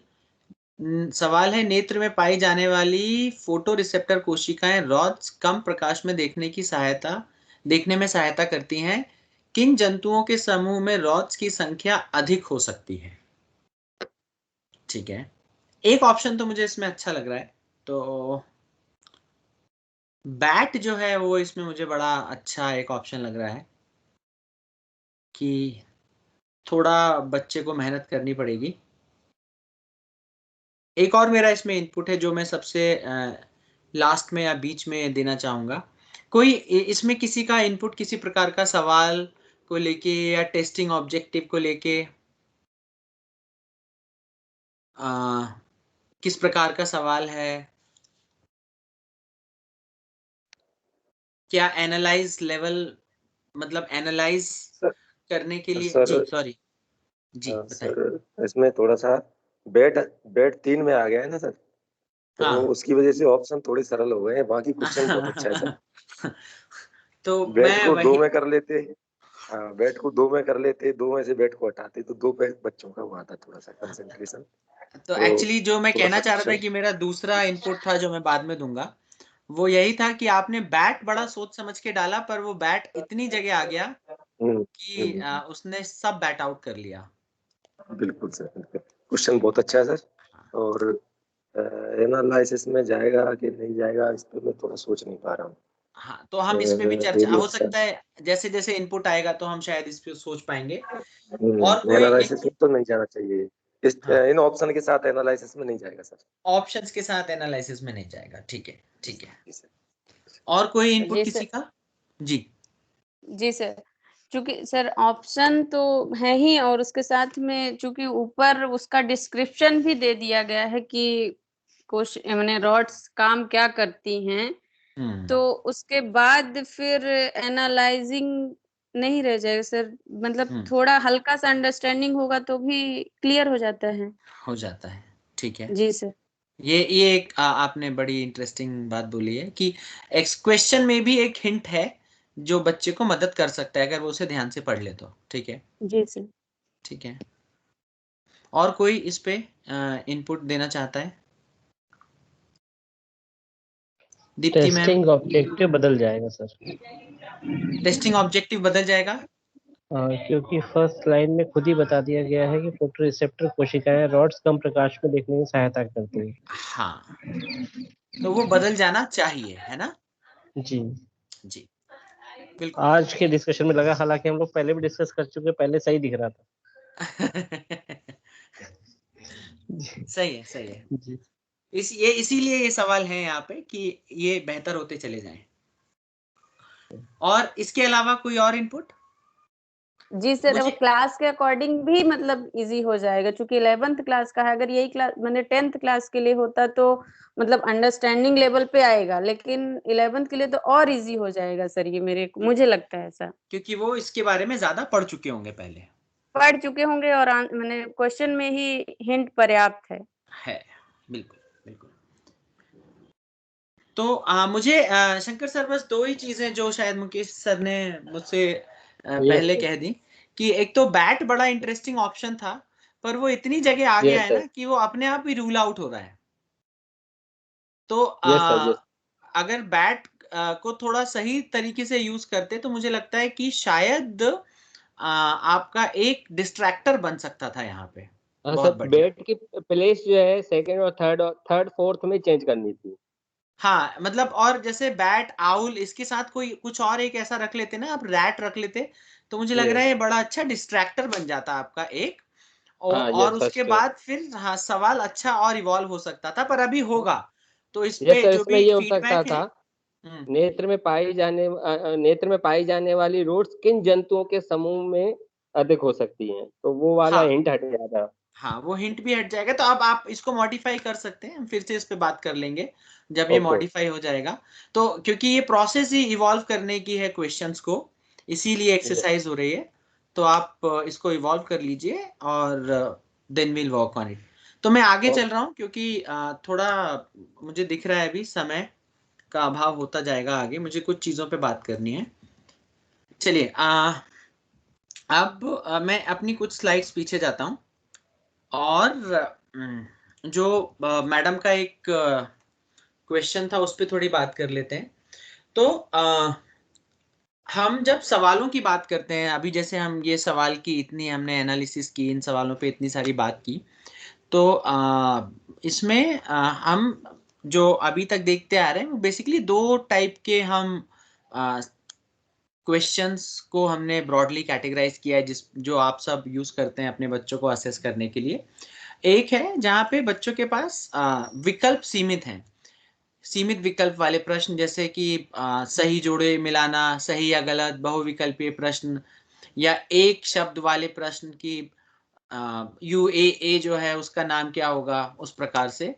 सवाल है, नेत्र में पाई जाने वाली फोटो रिसेप्टर कोशिकाएं रॉड्स कम प्रकाश में देखने में सहायता करती हैं। किन जंतुओं के समूह में रॉड्स की संख्या अधिक हो सकती है? ठीक है, एक ऑप्शन तो मुझे इसमें अच्छा लग रहा है, तो बैट जो है वो इसमें मुझे बड़ा अच्छा एक ऑप्शन लग रहा है, कि थोड़ा बच्चे को मेहनत करनी पड़ेगी। एक और मेरा इसमें इनपुट है जो मैं सबसे लास्ट में या बीच में देना चाहूंगा। कोई इसमें किसी का इनपुट, किसी प्रकार का सवाल को लेके या टेस्टिंग ऑब्जेक्टिव को लेके किस प्रकार का सवाल है? क्या एनालाइज लेवल, मतलब एनालाइज करने के लिए? सर, जी सॉरी, जी बताइए। सर इसमें थोड़ा सा बेट 3 में आ गया है ना सर, तो हाँ, उसकी वजह से ऑप्शन थोड़े सरल हो गए हैं, बाकी क्वेश्चन बहुत अच्छा है सर। तो बेट मैं को 2 वही, में कर लेते, हाँ, बेट को 2 में कर लेते, 2 में से बेट को हटाते तो 2 पे बच्चों का हुआ था थोड़ा सा कंसंट्रेशन। तो एक्चुअली जो मैं थोड़ा कहना सा चाह रहा था क्वेश्चन, कि मेरा दूसरा इनपुट था जो मैं बाद में दूंगा, वो यही था कि आपने बैट बड़ा सोच समझ के डाला, पर वो बैट इतनी जगह आ गया कि उसने सब बैट आउट कर लिया। बिल्कुल सर, बिल्कुल। क्वेश्चन बहुत अच्छा है सर, और एनालिसिस में जाएगा कि नहीं जाएगा इस पे मैं थोड़ा सोच नहीं पा रहा हूँ। हाँ, तो हम इस पे भी चर्चा, हो सकता है जैसे जैसे इनपुट आएगा तो हम शायद इस पे सोच पाएंगे। और कोई एनालिसिस में इनपुट? तो नहीं जाना चाहिए, इस हाँ, इन ऑप्शन के साथ एनालिसिस में नहीं जाएगा सर। ऑप्शंस के साथ एनालिसिस में नहीं जाएगा, ठीक है, ठीक है। और कोई इनपुट किसी का? जी जी सर, चूंकि सर ऑप्शन तो है ही, और उसके साथ में चूंकि ऊपर उसका डिस्क्रिप्शन भी दे दिया गया है कि मैंने रॉड्स काम क्या करती हैं, तो उसके बाद फिर एनालाइजिंग नहीं रह जाएगा सर, मतलब थोड़ा हल्का सा अंडरस्टैंडिंग होगा तो भी क्लियर हो जाता है। हो जाता है, ठीक है। जी सर। ये एक आपने बड़ी इंटरेस्टिंग बात बोली है कि क्वेश्चन में भी एक हिंट है जो बच्चे को मदद कर सकता है अगर वो उसे ध्यान से पढ़ ले तो, ठीक है, जी सर। ठीक है। और कोई इस पे इनपुट देना चाहता है? दीप्ति मैम, टेस्टिंग ऑब्जेक्टिव बदल जाएगा सर, टेस्टिंग ऑब्जेक्टिव बदल जाएगा? क्योंकि फर्स्ट लाइन में खुद ही बता दिया गया है कि फोटो रिसेप्टर कोशिकाएं रॉड्स कम प्रकाश में देखने में सहायता करती है। हाँ, तो वो बदल जाना चाहिए, है ना? जी जी बिल्कुल। आज के डिस्कशन में लगा, हालांकि हम लोग पहले भी डिस्कस कर चुके, पहले सही दिख रहा था। सही है, सही है। जी इसीलिए ये सवाल है यहाँ पे कि ये बेहतर होते चले जाएं। और इसके अलावा कोई और इनपुट? जी सर, मुझे अब क्लास के अकॉर्डिंग भी मतलब इजी हो जाएगा, क्योंकि 11th क्लास का है। अगर यही क्लास मैंने 10th क्लास के लिए होता तो मतलब अंडरस्टैंडिंग लेवल पे आएगा, लेकिन 11th के लिए तो और इजी हो जाएगा सर, ये मुझे लगता है ऐसा। क्योंकि वो इसके बारे में ज्यादा पढ़ चुके होंगे पहले। पढ़ चुके होंगे और मैंने क्वेश्चन में ही हिंट पर्याप्त है। बिल्कुल बिल्कुल। तो मुझे शंकर सर बस दो ही चीजें जो शायद मुकेश सर ने मुझसे पहले कह दी, कि एक तो बैट बड़ा इंटरेस्टिंग ऑप्शन था, पर वो इतनी जगह आ गया है ना कि वो अपने आप ही रूल आउट हो रहा है। तो अगर बैट को थोड़ा सही तरीके से यूज करते तो मुझे लगता है कि शायद आपका एक डिस्ट्रैक्टर बन सकता था यहाँ पे। बहुत बढ़िया। बैट की प्लेस जो है सेकंड और थर्ड फोर्थ में चेंज करनी थी। हाँ, मतलब और जैसे बैट, आउल, इसके साथ कोई कुछ और एक ऐसा रख लेते ना, आप रैट रख लेते, तो मुझे लग रहा है बड़ा अच्छा डिस्ट्रैक्टर बन जाता आपका एक। और उसके बाद फिर हाँ, सवाल अच्छा और इवॉल्व हो सकता था, पर अभी होगा। तो इस पे जो इसमें भी ये हो सकता फीडबैक है। था, नेत्र में पाई जाने वाली रूट्स किन जंतुओं के समूह में अधिक हो सकती हैं, तो वो वाला हिंट हट जाता। हाँ, वो हिंट भी हट जाएगा। तो अब आप इसको मॉडिफाई कर सकते हैं, हम फिर से इस पे बात कर लेंगे जब ये मॉडिफाई हो जाएगा। तो क्योंकि ये प्रोसेस ही इवॉल्व करने की है क्वेश्चंस को, इसीलिए एक्सरसाइज हो रही है। तो आप इसको इवॉल्व कर लीजिए और then will work on it. तो मैं आगे चल रहा हूँ, क्योंकि थोड़ा मुझे दिख रहा है अभी समय का अभाव होता जाएगा आगे, मुझे कुछ चीजों पे बात करनी है। चलिए अब मैं अपनी कुछ स्लाइड्स पीछे जाता हूँ, और जो मैडम का एक क्वेश्चन था उस पर थोड़ी बात कर लेते हैं। तो हम जब सवालों की बात करते हैं, अभी जैसे हम ये सवाल की इतनी हमने एनालिसिस की, इन सवालों पे इतनी सारी बात की, तो इसमें हम जो अभी तक देखते आ रहे हैं वो बेसिकली दो टाइप के हम क्वेश्चंस को हमने ब्रॉडली कैटेगराइज किया है, जो आप सब यूज करते हैं अपने बच्चों को असेस करने के लिए। एक है जहाँ पे बच्चों के पास विकल्प सीमित हैं, सीमित विकल्प वाले प्रश्न, जैसे कि सही जोड़े मिलाना, सही या गलत, बहुविकल्पीय प्रश्न, या एक शब्द वाले प्रश्न की UAA जो है उसका नाम क्या होगा, उस प्रकार से।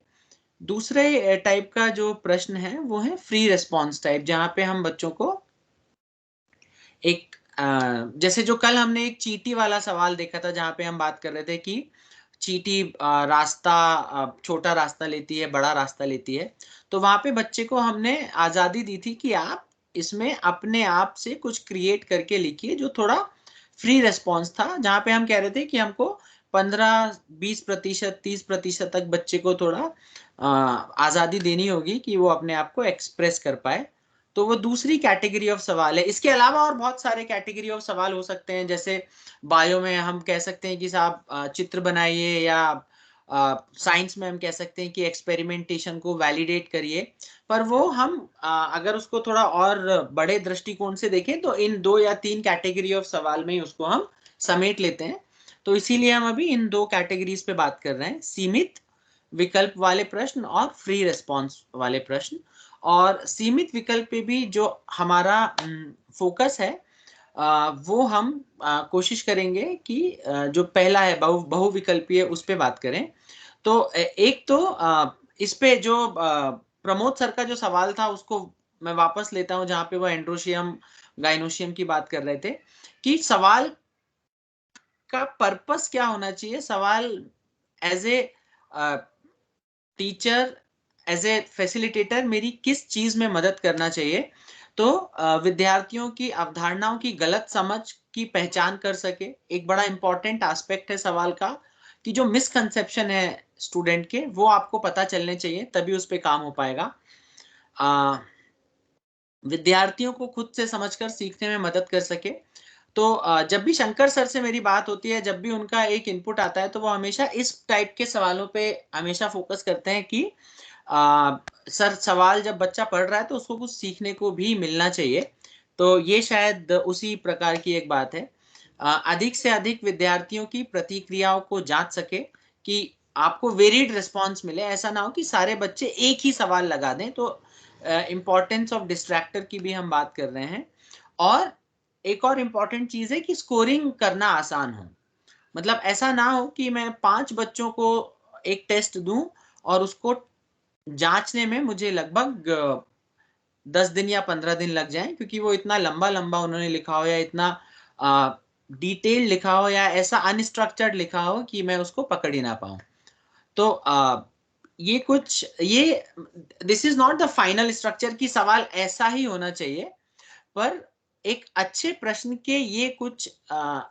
दूसरे टाइप का जो प्रश्न है वो है फ्री रिस्पॉन्स टाइप, जहाँ पे हम बच्चों को एक जैसे जो कल हमने एक चींटी वाला सवाल देखा था, जहाँ पे हम बात कर रहे थे कि चींटी रास्ता, छोटा रास्ता लेती है, बड़ा रास्ता लेती है, तो वहां पे बच्चे को हमने आजादी दी थी कि आप इसमें अपने आप से कुछ क्रिएट करके लिखिए, जो थोड़ा फ्री रिस्पॉन्स था, जहाँ पे हम कह रहे थे कि हमको 15-20%, 30% तक बच्चे को थोड़ा आजादी देनी होगी कि वो अपने आप को एक्सप्रेस कर पाए। तो वो दूसरी कैटेगरी ऑफ सवाल है। इसके अलावा और बहुत सारे कैटेगरी ऑफ सवाल हो सकते हैं, जैसे बायो में हम कह सकते हैं कि साहब चित्र बनाइए, या साइंस में हम कह सकते हैं कि एक्सपेरिमेंटेशन को वैलिडेट करिए। पर वो हम अगर उसको थोड़ा और बड़े दृष्टिकोण से देखें तो इन 2 या 3 कैटेगरी ऑफ सवाल में ही उसको हम समेट लेते हैं। तो इसीलिए हम अभी इन 2 कैटेगरीज पे बात कर रहे हैं, सीमित विकल्प वाले प्रश्न और फ्री रिस्पॉन्स वाले प्रश्न। और सीमित विकल्प पे भी जो हमारा फोकस है वो हम कोशिश करेंगे कि जो पहला है बहुविकल्पीय, उस पे बात करें। तो एक तो इस पे जो प्रमोद सर का जो सवाल था उसको मैं वापस लेता हूं, जहां पे वो एंड्रोशियम गाइनोशियम की बात कर रहे थे कि सवाल का पर्पस क्या होना चाहिए, सवाल as a teacher, as a facilitator मेरी किस चीज में मदद करना चाहिए। तो विद्यार्थियों की अवधारणाओं की गलत समझ की पहचान कर सके। एक बड़ा इंपॉर्टेंट एस्पेक्ट है सवाल का कि जो मिसकंसेप्शन है स्टूडेंट के, वो आपको पता चलने चाहिए, तभी उस पर काम हो पाएगा। विद्यार्थियों को खुद से समझकर सीखने में मदद कर सके। तो जब भी शंकर सर से मेरी बात होती है, जब भी उनका एक इनपुट आता है, तो वो हमेशा इस टाइप के सवालों पे हमेशा फोकस करते हैं कि सर सवाल जब बच्चा पढ़ रहा है तो उसको कुछ सीखने को भी मिलना चाहिए। तो ये शायद उसी प्रकार की एक बात है। अधिक से अधिक विद्यार्थियों की प्रतिक्रियाओं को जांच सके कि आपको वेरिड रिस्पॉन्स मिले, ऐसा ना हो कि सारे बच्चे एक ही सवाल लगा दें। तो इम्पोर्टेंस ऑफ डिस्ट्रैक्टर की भी हम बात कर रहे हैं। और एक और इम्पॉर्टेंट चीज है कि स्कोरिंग करना आसान हो। मतलब ऐसा ना हो कि मैं 5 बच्चों को एक टेस्ट दूं और उसको जांचने में मुझे लगभग 10 दिन या 15 दिन लग जाए, क्योंकि वो इतना लंबा लंबा उन्होंने लिखा हो या इतना डिटेल लिखा हो या ऐसा अनस्ट्रक्चर्ड लिखा हो कि मैं उसको पकड़ ही ना पाऊं। तो ये this is not the final structure कि सवाल ऐसा ही होना चाहिए, पर एक अच्छे प्रश्न के ये कुछ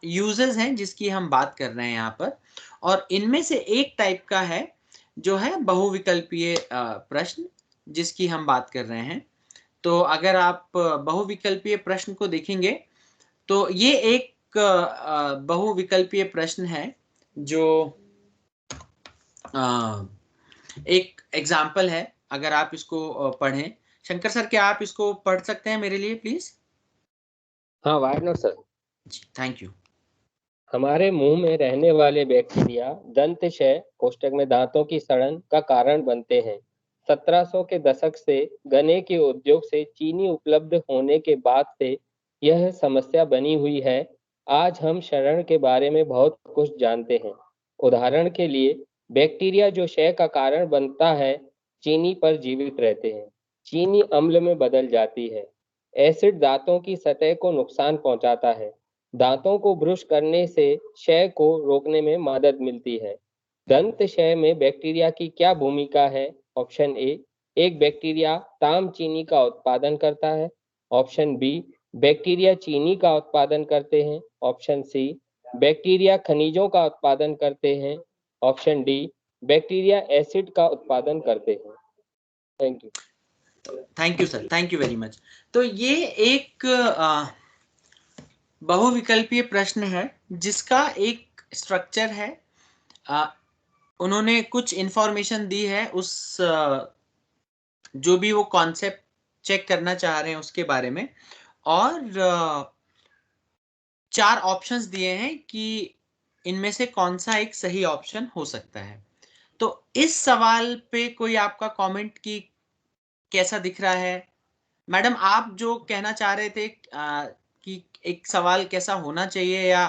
यूजेस हैं जिसकी हम बात कर रहे हैं यहाँ पर। और इनमें से एक टाइप का है जो है बहुविकल्पीय प्रश्न, जिसकी हम बात कर रहे हैं। तो अगर आप बहुविकल्पीय प्रश्न को देखेंगे तो ये एक बहुविकल्पीय प्रश्न है जो एक एग्जाम्पल है। अगर आप इसको पढ़ें, शंकर सर क्या आप इसको पढ़ सकते हैं मेरे लिए प्लीज? हाँ, why not sir. Thank you. हमारे मुंह में रहने वाले बैक्टीरिया दंतशय कोष्ठक में दांतों की सड़न का कारण बनते हैं। 1700 के दशक से गन्ने के उद्योग से चीनी उपलब्ध होने के बाद से यह समस्या बनी हुई है। आज हम क्षरण के बारे में बहुत कुछ जानते हैं। उदाहरण के लिए बैक्टीरिया जो क्षय का कारण बनता है चीनी पर जीवित रहते हैं। चीनी अम्ल में बदल जाती है। एसिड दांतों की सतह को नुकसान पहुंचाता है। दांतों को ब्रश करने से क्षय को रोकने में मदद मिलती है। दंत क्षय में बैक्टीरिया की क्या भूमिका है? ऑप्शन ए, एक बैक्टीरिया ताम चीनी का उत्पादन करता है। ऑप्शन बी, बैक्टीरिया चीनी का उत्पादन करते हैं। ऑप्शन सी, बैक्टीरिया खनिजों का उत्पादन करते हैं। ऑप्शन डी, बैक्टीरिया एसिड का उत्पादन करते हैं। Thank you. Thank you sir, thank you very much. तो ये एक बहुविकल्पीय प्रश्न है जिसका एक स्ट्रक्चर है। उन्होंने कुछ इंफॉर्मेशन दी है उस जो भी वो कॉन्सेप्ट चेक करना चाह रहे हैं उसके बारे में, और 4 ऑप्शंस दिए हैं कि इनमें से कौन सा एक सही ऑप्शन हो सकता है। तो इस सवाल पे कोई आपका कमेंट कि कैसा दिख रहा है? मैडम आप जो कहना चाह रहे थे कि एक सवाल कैसा होना चाहिए या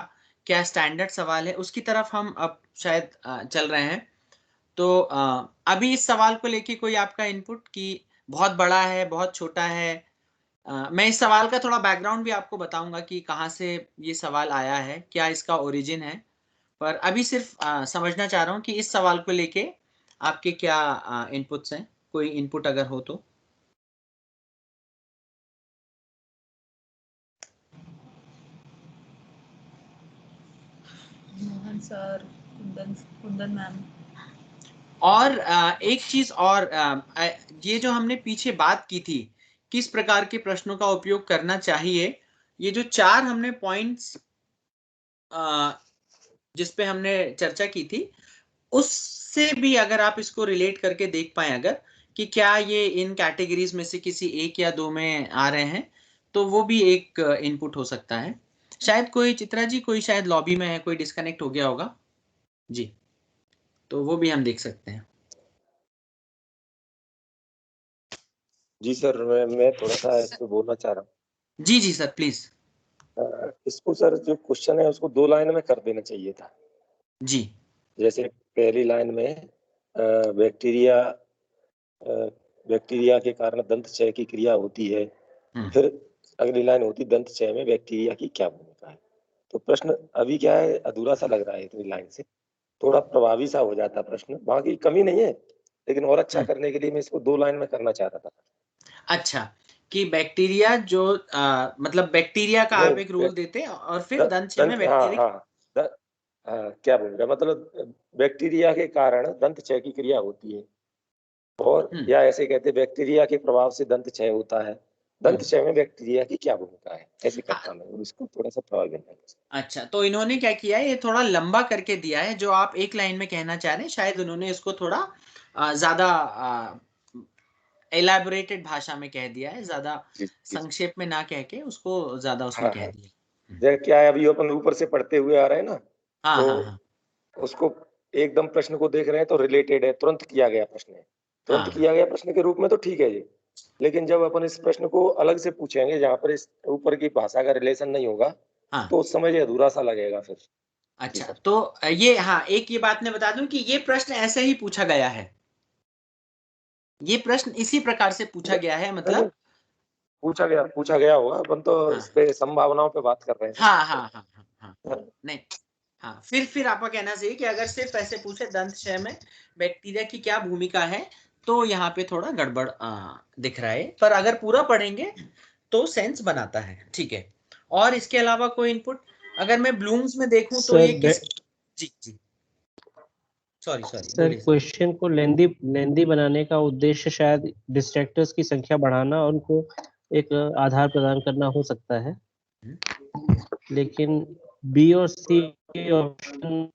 क्या स्टैंडर्ड सवाल है, उसकी तरफ हम अब शायद चल रहे हैं। तो अभी इस सवाल को लेके कोई आपका इनपुट कि बहुत बड़ा है, बहुत छोटा है? मैं इस सवाल का थोड़ा बैकग्राउंड भी आपको बताऊंगा कि कहाँ से ये सवाल आया है, क्या इसका ओरिजिन है, पर अभी सिर्फ समझना चाह रहा हूँ कि इस सवाल को लेके आपके क्या इनपुट्स हैं। कोई इनपुट अगर हो तो। Mohan sir, Kundan ma'am. और एक चीज और, ये जो हमने पीछे बात की थी किस प्रकार के प्रश्नों का उपयोग करना चाहिए, ये जो 4 हमने पॉइंट्स जिस पे हमने चर्चा की थी, उससे भी अगर आप इसको रिलेट करके देख पाए अगर कि क्या ये इन कैटेगरीज में से किसी एक या दो में आ रहे हैं, तो वो भी एक इनपुट हो सकता है। शायद कोई चित्रा जी, कोई शायद लॉबी में है, कोई डिस्कनेक्ट हो गया होगा जी, तो वो भी हम देख सकते हैं। जी सर, मैं थोड़ा सा इस पे बोलना चाह रहा हूँ। जी जी सर प्लीज। इसको सर जो क्वेश्चन है उसको 2 लाइन में कर देना चाहिए था जी। जैसे पहली लाइन में बैक्टीरिया के कारण दंत क्षय की क्रिया होती है, फिर अगली लाइन होती दंत क्षय में बैक्टीरिया की क्या भूमिका है। तो प्रश्न अभी क्या है, अधूरा सा लग रहा है इतनी लाइन से, थोड़ा प्रभावी सा हो जाता प्रश्न। बाकी कमी नहीं है, लेकिन और अच्छा करने के लिए मैं इसको 2 लाइन में करना चाह रहा था। अच्छा, कि बैक्टीरिया जो मतलब बैक्टीरिया का आप एक रोल देते हैं और फिर दंत क्षय में बैक्टीरिया क्या भूमिका, मतलब बैक्टीरिया के कारण दंत क्षय की क्रिया होती है, और या ऐसे कहते हैं बैक्टीरिया के प्रभाव से दंत क्षय होता है, दंत क्षय में बैक्टीरिया की क्या भूमिका है, ऐसे करता मैं, और इसको थोड़ा सा प्रभावी बनाया। अच्छा, तो इन्होंने क्या किया है, ये थोड़ा लंबा करके दिया है जो आप एक लाइन में कहना चाह रहे हैं। शायद उन्होंने इसको थोड़ा ज्यादा एलैबोरेटेड भाषा में कह दिया है, ज्यादा संक्षेप में ना कह के उसको ज्यादा उसमें कह दिया। जैसे क्या है, अभी अपन ऊपर से पढ़ते हुए आ रहे हैं ना, हाँ, तो उसको एकदम प्रश्न को देख रहे हैं तो रिलेटेड है, तुरंत किया गया प्रश्न है, तुरंत किया गया प्रश्न के रूप में तो ठीक है जी, लेकिन जब अपन इस प्रश्न को अलग से पूछेंगे जहाँ पर इस ऊपर की भाषा का रिलेशन नहीं होगा, हाँ तो उस समय ये अधूरा सा लगेगा फिर। अच्छा, तो ये हाँ एक ये बात मैं बता दूं कि ये प्रश्न ऐसे ही पूछा गया है, ये प्रश्न इसी प्रकार से पूछा गया है, मतलब पूछा गया होगा, अपन तो हाँ इस पे संभावनाओं पे बात कर रहे हैं। हाँ हाँ हाँ हाँ हाँ नहीं हाँ, फिर आपका कहना चाहिए कि अगर सिर्फ ऐसे पूछे दंतशय में बैक्टीरिया की क्या भूमिका है, तो यहाँ पे थोड़ा गड़बड़ दिख रहा है, पर अगर पूरा पढ़ेंगे तो सेंस बनाता है। ठीक है, और इसके अलावा कोई इनपुट? अगर मैं ब्लूम्स में देखूं तो ये किस, जी जी सॉरी सर क्वेश्चन को लेंदी बनाने का उद्देश्य शायद डिस्ट्रैक्टर्स की संख्या बढ़ाना और उनको एक आधार प्रदान करना हो सकता है, लेकिन बी और सी ऑप्शन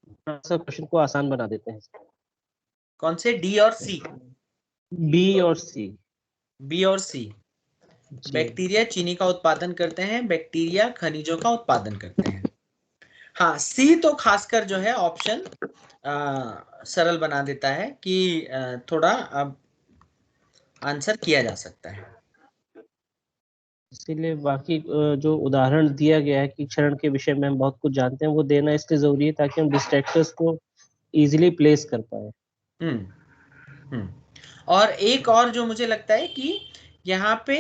क्वेश्चन को आसान बना देते हैं। कौन से, डी और सी? बी और सी। बी और सी, बैक्टीरिया चीनी का उत्पादन करते हैं, बैक्टीरिया खनिजों का उत्पादन करते हैं। हाँ, सी तो खासकर जो है ऑप्शन सरल बना देता है कि थोड़ा अब आंसर किया जा सकता है। इसीलिए बाकी जो उदाहरण दिया गया है कि क्षरण के विषय में हम बहुत कुछ जानते हैं, वो देना इसलिए जरूरी है ताकि हम डिस्ट्रैक्टर्स को इजीली प्लेस कर पाए। और एक और जो मुझे लगता है कि यहाँ पे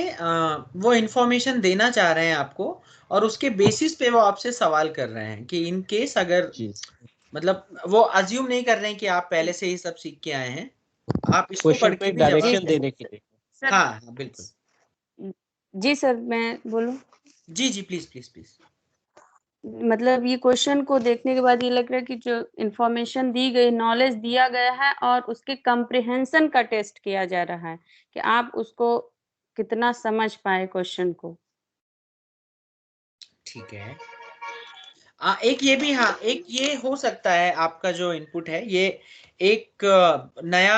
वो इंफॉर्मेशन देना चाह रहे हैं आपको, और उसके बेसिस पे वो आपसे सवाल कर रहे हैं कि इन केस अगर, मतलब वो अज्यूम नहीं कर रहे हैं कि आप पहले से ही सब सीख के आए हैं, आप इसको पढ़ के भी डायरेक्शन देने के लिए। हाँ हाँ बिल्कुल। जी सर, मैं बोलूं? जी जी प्लीज प्लीज प्लीज। मतलब ये क्वेश्चन को देखने के बाद ये लग रहा है कि जो इंफॉर्मेशन दी गई, नॉलेज दिया गया है और उसके कंप्रिहेंशन का टेस्ट किया जा रहा है कि आप उसको कितना समझ पाए क्वेश्चन को। ठीक है, एक ये भी, हाँ एक ये हो सकता है आपका जो इनपुट है, ये एक नया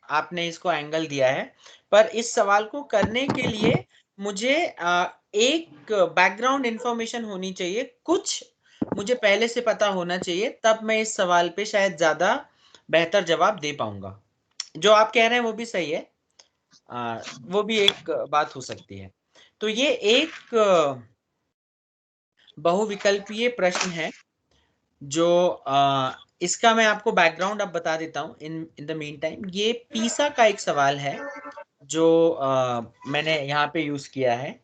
आपने इसको एंगल दिया है, पर इस सवाल को करने के लिए मुझे एक बैकग्राउंड इंफॉर्मेशन होनी चाहिए, कुछ मुझे पहले से पता होना चाहिए, तब मैं इस सवाल पे शायद ज्यादा बेहतर जवाब दे पाऊंगा। जो आप कह रहे हैं वो भी सही है, वो भी एक बात हो सकती है। तो ये एक बहुविकल्पीय प्रश्न है जो इसका मैं आपको बैकग्राउंड अब बता देता हूँ इन द मीन टाइम। ये पीसा का एक सवाल है जो मैंने यहाँ पे यूज किया है,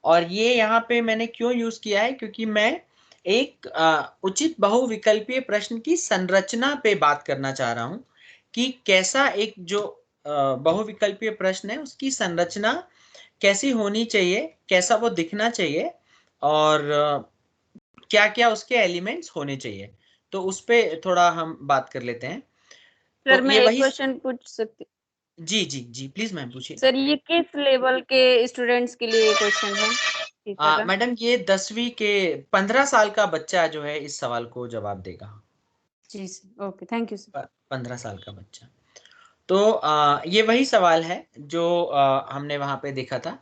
और ये यहाँ पे मैंने क्यों यूज किया है, क्योंकि मैं एक उचित बहुविकल्पीय प्रश्न की संरचना पे बात करना चाह रहा हूँ कि कैसा एक जो बहुविकल्पीय प्रश्न है उसकी संरचना कैसी होनी चाहिए, कैसा वो दिखना चाहिए, और क्या क्या उसके एलिमेंट्स होने चाहिए। तो उस पे थोड़ा हम बात कर लेते हैं। सर तो मैं ये एक वही, क्वेश्चन पूछ सकती? जी जी जी प्लीज मैम पूछिए। सर ये किस लेवल के स्टूडेंट्स के लिए क्वेश्चन है? मैडम ये 10वीं के 15 साल का बच्चा जो है इस सवाल को जवाब देगा। जी sir, okay, thank you sir. 15 साल का बच्चा। तो ये वही सवाल है जो हमने वहां पे देखा था।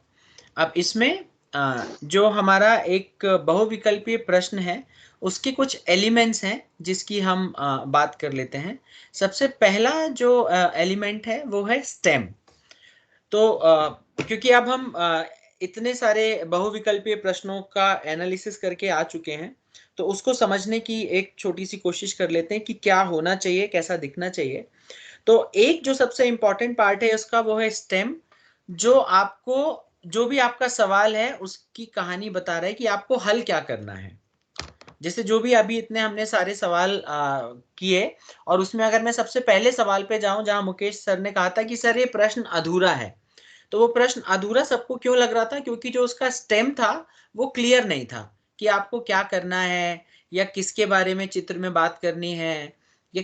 अब इसमें जो हमारा एक बहुविकल्पीय प्रश्न है उसके कुछ एलिमेंट्स हैं जिसकी हम बात कर लेते हैं। सबसे पहला जो एलिमेंट है वो है स्टेम। तो क्योंकि अब हम इतने सारे बहुविकल्पीय प्रश्नों का एनालिसिस करके आ चुके हैं, तो उसको समझने की एक छोटी सी कोशिश कर लेते हैं कि क्या होना चाहिए, कैसा दिखना चाहिए। तो एक जो सबसे इंपॉर्टेंट पार्ट है उसका वो है स्टेम, जो आपको जो भी आपका सवाल है उसकी कहानी बता रहा है कि आपको हल क्या करना है। जैसे जो भी अभी इतने हमने सारे सवाल किए, और उसमें अगर मैं सबसे पहले सवाल पे जाऊं जहां मुकेश सर ने कहा था कि सर ये प्रश्न अधूरा है, तो वो प्रश्न अधूरा सबको क्यों लग रहा था? क्योंकि जो उसका स्टेम था वो क्लियर नहीं था कि आपको क्या करना है, या किसके बारे में चित्र में बात करनी है, या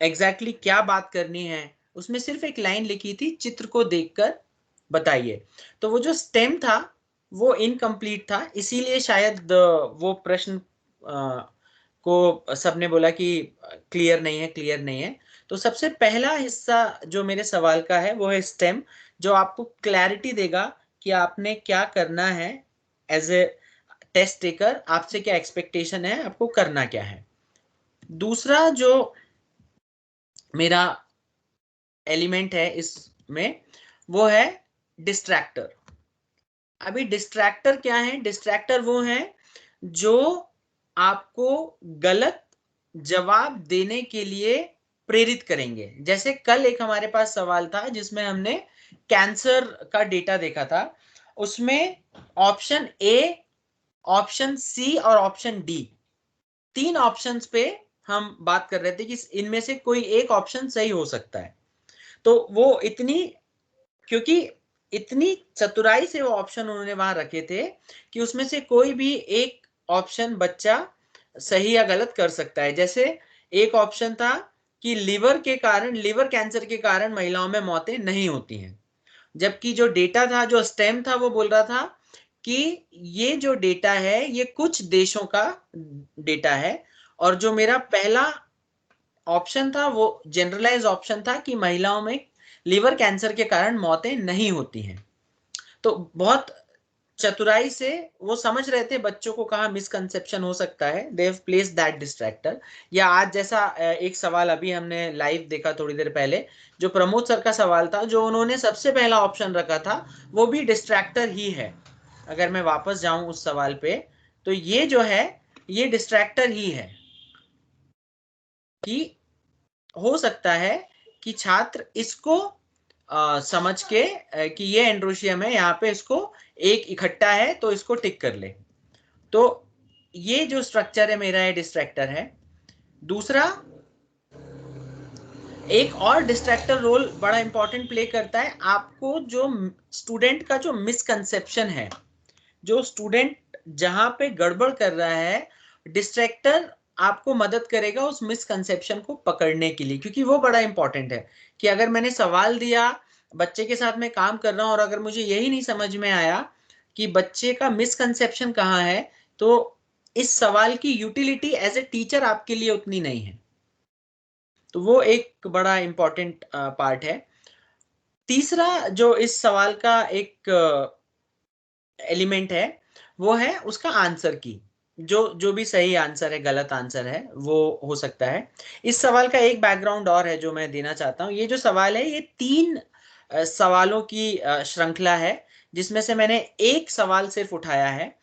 एग्जैक्टली क्या बात करनी है। उसमें सिर्फ एक लाइन लिखी थी, चित्र को देखकर बताइए। तो वो जो स्टेम था वो इनकम्प्लीट था, इसीलिए शायद वो प्रश्न को सबने बोला कि क्लियर नहीं है, क्लियर नहीं है। तो सबसे पहला हिस्सा जो मेरे सवाल का है वो है स्टेम, जो आपको क्लैरिटी देगा कि आपने क्या करना है एज ए टेस्ट टेकर, आपसे क्या एक्सपेक्टेशन है, आपको करना क्या है। दूसरा जो मेरा एलिमेंट है इसमें वो है डिस्ट्रैक्टर। अभी डिस्ट्रैक्टर क्या है? डिस्ट्रैक्टर वो है जो आपको गलत जवाब देने के लिए प्रेरित करेंगे। जैसे कल एक हमारे पास सवाल था जिसमें हमने कैंसर का डेटा देखा था, उसमें ऑप्शन ए, ऑप्शन सी और ऑप्शन डी, 3 ऑप्शंस पे हम बात कर रहे थे कि इनमें से कोई एक ऑप्शन सही हो सकता है। तो वो क्योंकि इतनी चतुराई से वो ऑप्शन उन्होंने वहां रखे थे कि उसमें से कोई भी एक ऑप्शन बच्चा सही या गलत कर सकता है। जैसे एक ऑप्शन था कि लिवर कैंसर के कारण महिलाओं में मौतें नहीं होती हैं, जबकि जो डेटा था, जो स्टेम था, वो बोल रहा था कि ये जो डेटा है ये कुछ देशों का डेटा है, और जो मेरा पहला ऑप्शन था वो जनरलाइज ऑप्शन था कि महिलाओं में लिवर कैंसर के कारण मौतें नहीं होती हैं। तो बहुत चतुराई से वो समझ रहे थे बच्चों को कहाँ मिसकंसेप्शन हो सकता है, they have placed that distractor. या आज जैसा एक सवाल अभी हमने लाइव देखा थोड़ी देर पहले, जो प्रमोद सर का सवाल था, जो उन्होंने सबसे पहला ऑप्शन रखा था वो भी डिस्ट्रैक्टर ही है। अगर मैं वापस जाऊं उस सवाल पे, तो ये जो है ये डिस्ट्रैक्टर ही है कि हो सकता है कि छात्र इसको समझ के कि ये एंड्रोशियम है, यहाँ पे इसको एक इकट्ठा है तो इसको टिक कर ले। तो ये जो स्ट्रक्चर है मेरा, ये डिस्ट्रैक्टर है। दूसरा, एक और डिस्ट्रैक्टर रोल बड़ा इंपॉर्टेंट प्ले करता है। आपको जो स्टूडेंट का जो मिसकंसेप्शन है, जो स्टूडेंट जहां पे गड़बड़ कर रहा है, डिस्ट्रैक्टर आपको मदद करेगा उस मिसकंसेप्शन को पकड़ने के लिए, क्योंकि वो बड़ा इंपॉर्टेंट है कि अगर मैंने सवाल दिया, बच्चे के साथ मैं काम कर रहा हूं और अगर मुझे यही नहीं समझ में आया कि बच्चे का मिसकंसेप्शन कहाँ है, तो इस सवाल की यूटिलिटी एज ए टीचर आपके लिए उतनी नहीं है। तो वो एक बड़ा इंपॉर्टेंट पार्ट है। तीसरा जो इस सवाल का एक एलिमेंट है वो है उसका आंसर की, जो भी सही आंसर है, गलत आंसर है, वो हो सकता है। इस सवाल का एक बैकग्राउंड और है जो मैं देना चाहता हूँ। ये जो सवाल है ये 3 सवालों की श्रृंखला है, जिसमें से मैंने एक सवाल सिर्फ उठाया है।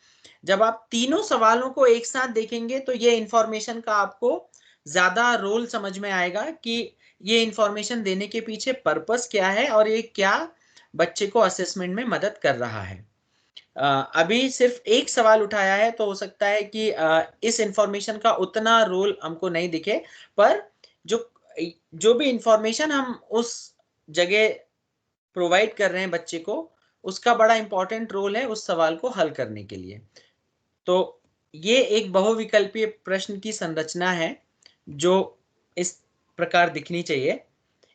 जब आप तीनों सवालों को एक साथ देखेंगे तो ये इंफॉर्मेशन का आपको ज्यादा रोल समझ में आएगा कि ये इंफॉर्मेशन देने के पीछे पर्पस क्या है और ये क्या बच्चे को असेसमेंट में मदद कर रहा है। अभी सिर्फ एक सवाल उठाया है तो हो सकता है कि इस इंफॉर्मेशन का उतना रोल हमको नहीं दिखे, पर जो भी इंफॉर्मेशन हम उस जगह प्रोवाइड कर रहे हैं बच्चे को, उसका बड़ा इंपॉर्टेंट रोल है उस सवाल को हल करने के लिए। तो ये एक बहुविकल्पीय प्रश्न की संरचना है जो इस प्रकार दिखनी चाहिए।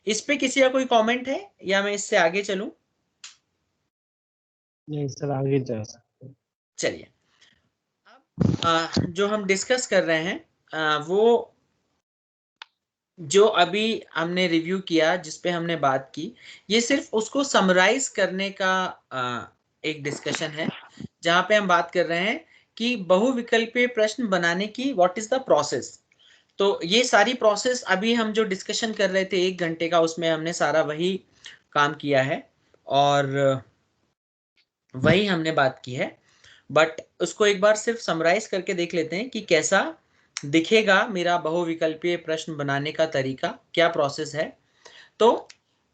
इस पे किसी का कोई कमेंट है या मैं इससे आगे चलूं? नहीं सर, आगे जा सकते हैं। चलिए, अब जो हम डिस्कस कर रहे हैं वो जो अभी हमने रिव्यू किया, जिस पे हमने बात की, ये सिर्फ उसको समराइज करने का एक डिस्कशन है, जहां पे हम बात कर रहे हैं कि बहुविकल्पीय प्रश्न बनाने की व्हाट इज द प्रोसेस। तो ये सारी प्रोसेस अभी हम जो डिस्कशन कर रहे थे 1 घंटे का, उसमें हमने सारा वही काम किया है और वही हमने बात की है। बट उसको एक बार सिर्फ समराइज करके देख लेते हैं कि कैसा दिखेगा मेरा बहुविकल्पीय प्रश्न बनाने का तरीका, क्या प्रोसेस है। तो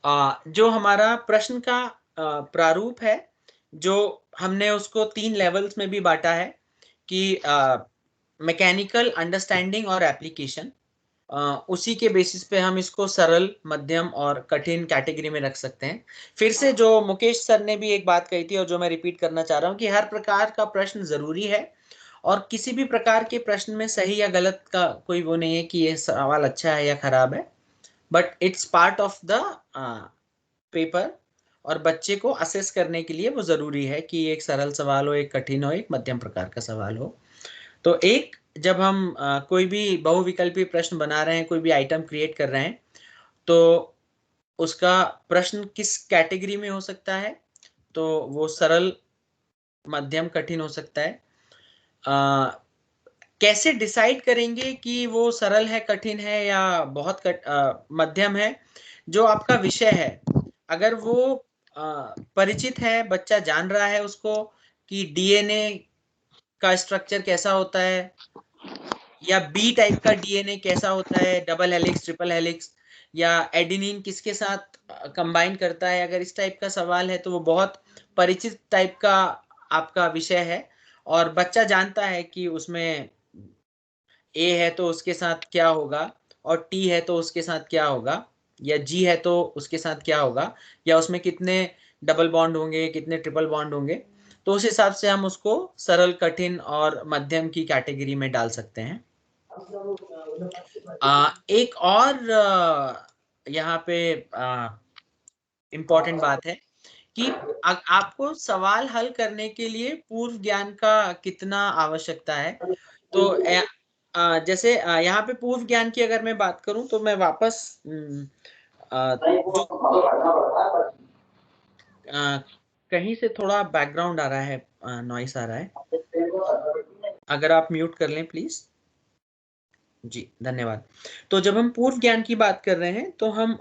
जो हमारा प्रश्न का प्रारूप है, जो हमने उसको 3 लेवल्स में भी बांटा है कि मैकेनिकल, अंडरस्टैंडिंग और एप्लीकेशन। उसी के बेसिस पे हम इसको सरल, मध्यम और कठिन कैटेगरी में रख सकते हैं। फिर से जो मुकेश सर ने भी एक बात कही थी और जो मैं रिपीट करना चाह रहा हूँ कि हर प्रकार का प्रश्न जरूरी है और किसी भी प्रकार के प्रश्न में सही या गलत का कोई वो नहीं है कि ये सवाल अच्छा है या खराब है, but it's part of the paper और बच्चे को असेस करने के लिए वो जरूरी है कि एक सरल सवाल हो, एक कठिन हो, एक मध्यम प्रकार का सवाल हो। तो एक जब हम कोई भी बहुविकल्पी प्रश्न बना रहे हैं, कोई भी आइटम क्रिएट कर रहे हैं, तो उसका प्रश्न किस कैटेगरी में हो सकता है, तो वो सरल, मध्यम, कठिन हो सकता है। कैसे डिसाइड करेंगे कि वो सरल है, कठिन है या बहुत मध्यम है? जो आपका विषय है, अगर वो परिचित है, बच्चा जान रहा है उसको कि डीएनए का स्ट्रक्चर कैसा होता है, या बी टाइप का डीएनए कैसा होता है, डबल हेलिक्स, ट्रिपल हेलिक्स, या एडेनिन किसके साथ कंबाइन करता है। अगर इस टाइप का सवाल है तो वो बहुत परिचित टाइप का आपका विषय है, और बच्चा जानता है कि उसमें ए है तो उसके साथ क्या होगा, और टी है तो उसके साथ क्या होगा, या जी है तो उसके साथ क्या होगा, या उसमें कितने डबल बॉन्ड होंगे, कितने ट्रिपल बॉन्ड होंगे। तो उस हिसाब से हम उसको सरल, कठिन और मध्यम की कैटेगरी में डाल सकते हैं। एक और यहाँ पे इम्पोर्टेंट बात है कि आपको सवाल हल करने के लिए पूर्व ज्ञान का कितना आवश्यकता है। तो जैसे यहाँ पे पूर्व ज्ञान की अगर मैं बात करूं तो मैं वापस कहीं से थोड़ा बैकग्राउंड आ रहा है, नॉइस आ रहा है, अगर आप म्यूट कर लें प्लीज। जी धन्यवाद। तो जब हम पूर्व ज्ञान की बात कर रहे हैं तो हम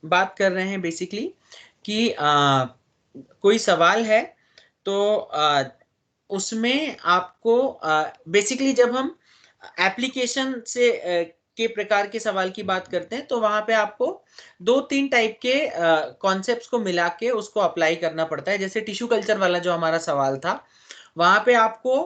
बात कर रहे हैं बेसिकली कि कोई सवाल है तो उसमें आपको बेसिकली जब हम एप्लीकेशन से के प्रकार के सवाल की बात करते हैं तो वहां पे आपको 2-3 टाइप के कॉन्सेप्ट्स को मिला के उसको अप्लाई करना पड़ता है। जैसे टिश्यू कल्चर वाला जो हमारा सवाल था, वहां पे आपको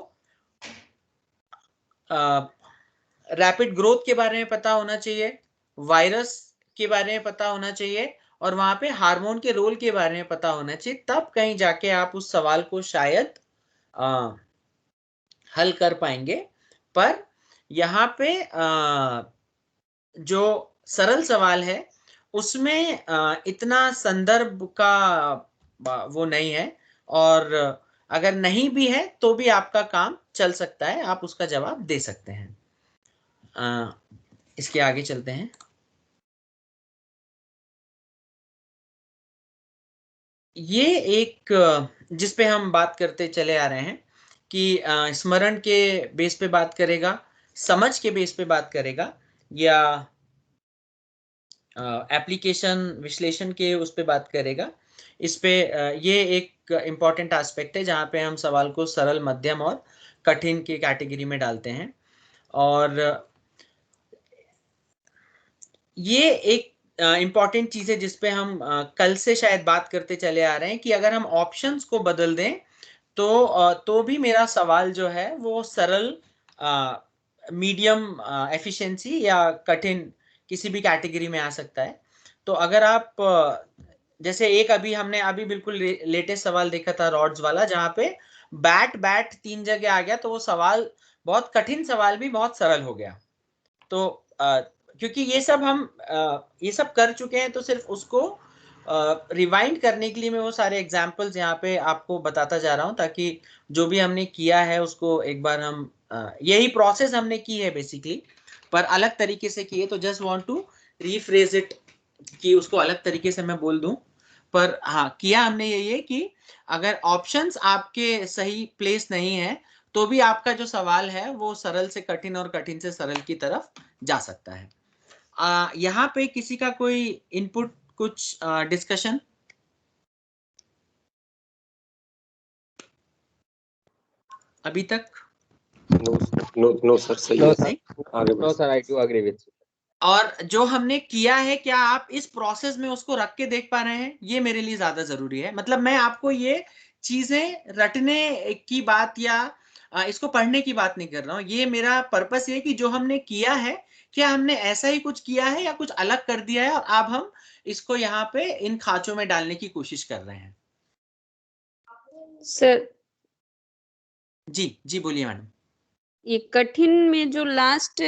रैपिड ग्रोथ के बारे में पता होना चाहिए, वायरस के बारे में पता होना चाहिए, और वहां पे हार्मोन के रोल के बारे में पता होना चाहिए। तब कहीं जाके आप उस सवाल को शायद हल कर पाएंगे। पर यहाँ पे जो सरल सवाल है उसमें इतना संदर्भ का वो नहीं है, और अगर नहीं भी है तो भी आपका काम चल सकता है, आप उसका जवाब दे सकते हैं। इसके आगे चलते हैं। ये एक जिसपे हम बात करते चले आ रहे हैं कि स्मरण के बेस पे बात करेगा, समझ के बेस पे बात करेगा, या एप्लीकेशन विश्लेषण के उस पे बात करेगा। इस पे ये एक इम्पॉर्टेंट एस्पेक्ट है जहाँ पे हम सवाल को सरल, मध्यम और कठिन की कैटेगरी में डालते हैं। और ये एक इम्पॉर्टेंट चीज है जिसपे हम कल से शायद बात करते चले आ रहे हैं कि अगर हम ऑप्शंस को बदल दें तो भी मेरा सवाल जो है वो सरल, मीडियम एफिशिएंसी या कठिन किसी भी कैटेगरी में आ सकता है। तो अगर आप जैसे एक हमने अभी बिल्कुल लेटेस्ट सवाल देखा था रॉड्स वाला, जहाँ पे बैट 3 जगह आ गया, तो वो सवाल बहुत कठिन सवाल भी बहुत सरल हो गया। तो क्योंकि ये सब हम ये सब कर चुके हैं, तो सिर्फ उसको रिवाइंड करने के लिए मैं वो सारे एग्जाम्पल्स यहाँ पे आपको बताता जा रहा हूँ, ताकि जो भी हमने किया है उसको एक बार हम यही प्रोसेस हमने की है बेसिकली, पर अलग तरीके से की है। तो just want to rephrase it कि उसको अलग तरीके से मैं बोल दूं। पर हाँ, किया हमने यही है कि अगर ऑप्शंस आपके सही प्लेस नहीं है तो भी आपका जो सवाल है वो सरल से कठिन और कठिन से सरल की तरफ जा सकता है। यहाँ पे किसी का कोई इनपुट, कुछ डिस्कशन? अभी तक नो सर, सही है। No sir, I do agree with. और जो हमने किया है, क्या आप इस प्रोसेस में उसको रख के देख पा रहे हैं? ये मेरे लिए ज्यादा जरूरी है। मतलब मैं आपको ये चीजें रटने की बात या इसको पढ़ने की बात नहीं कर रहा हूँ। ये मेरा पर्पस ये कि जो हमने किया है, क्या हमने ऐसा ही कुछ किया है या कुछ अलग कर दिया है, और अब हम इसको यहाँ पे इन खांचों में डालने की कोशिश कर रहे हैं। सर जी बोलिए मैडम। ये कठिन में जो लास्ट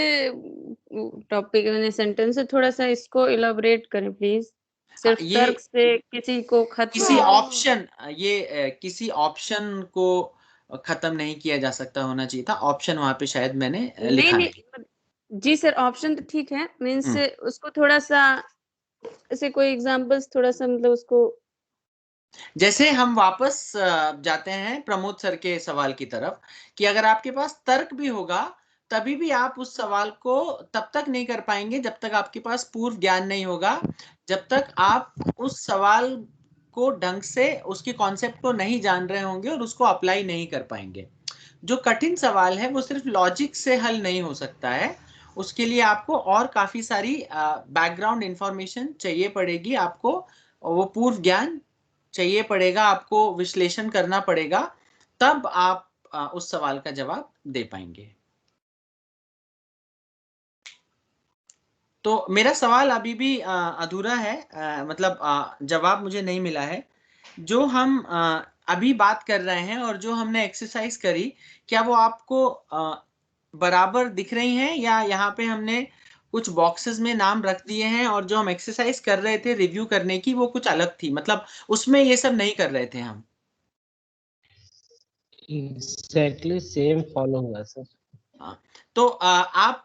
टॉपिक सेंटेंस है, थोड़ा सा इसको इलाबोरेट करें प्लीज। सिर्फ तर्क से किसी को किसी ऑप्शन, ये किसी ऑप्शन को खत्म नहीं किया जा सकता होना चाहिए था। ऑप्शन वहां पे शायद मैंने लिखा नहीं। जी सर, ऑप्शन तो ठीक है, मीन्स उसको थोड़ा सा ऐसे कोई एग्जांपल्स, थोड़ा सा मतलब उसको, जैसे हम वापस जाते हैं प्रमोद सर के सवाल की तरफ कि अगर आपके पास तर्क भी होगा तभी भी आप उस सवाल को तब तक नहीं कर पाएंगे जब तक आपके पास पूर्व ज्ञान नहीं होगा, जब तक आप उस सवाल को ढंग से उसके कॉन्सेप्ट को नहीं जान रहे होंगे और उसको अप्लाई नहीं कर पाएंगे। जो कठिन सवाल है वो सिर्फ लॉजिक से हल नहीं हो सकता है, उसके लिए आपको और काफी सारी बैकग्राउंड इंफॉर्मेशन चाहिए पड़ेगी, आपको वो पूर्व ज्ञान चाहिए पड़ेगा, आपको विश्लेषण करना पड़ेगा, तब आप उस सवाल का जवाब दे पाएंगे। तो मेरा सवाल अभी भी अधूरा है, मतलब जवाब मुझे नहीं मिला है। जो हम अभी बात कर रहे हैं और जो हमने एक्सरसाइज करी, क्या वो आपको बराबर दिख रही हैं, या यहाँ पे हमने कुछ बॉक्सेस में नाम रख दिए हैं और जो हम एक्सरसाइज कर रहे थे रिव्यू करने की वो कुछ अलग थी, मतलब उसमें ये सब नहीं कर रहे थे हम? एग्जैक्टली सेम फॉलो हुआ सर। हाँ, तो आप,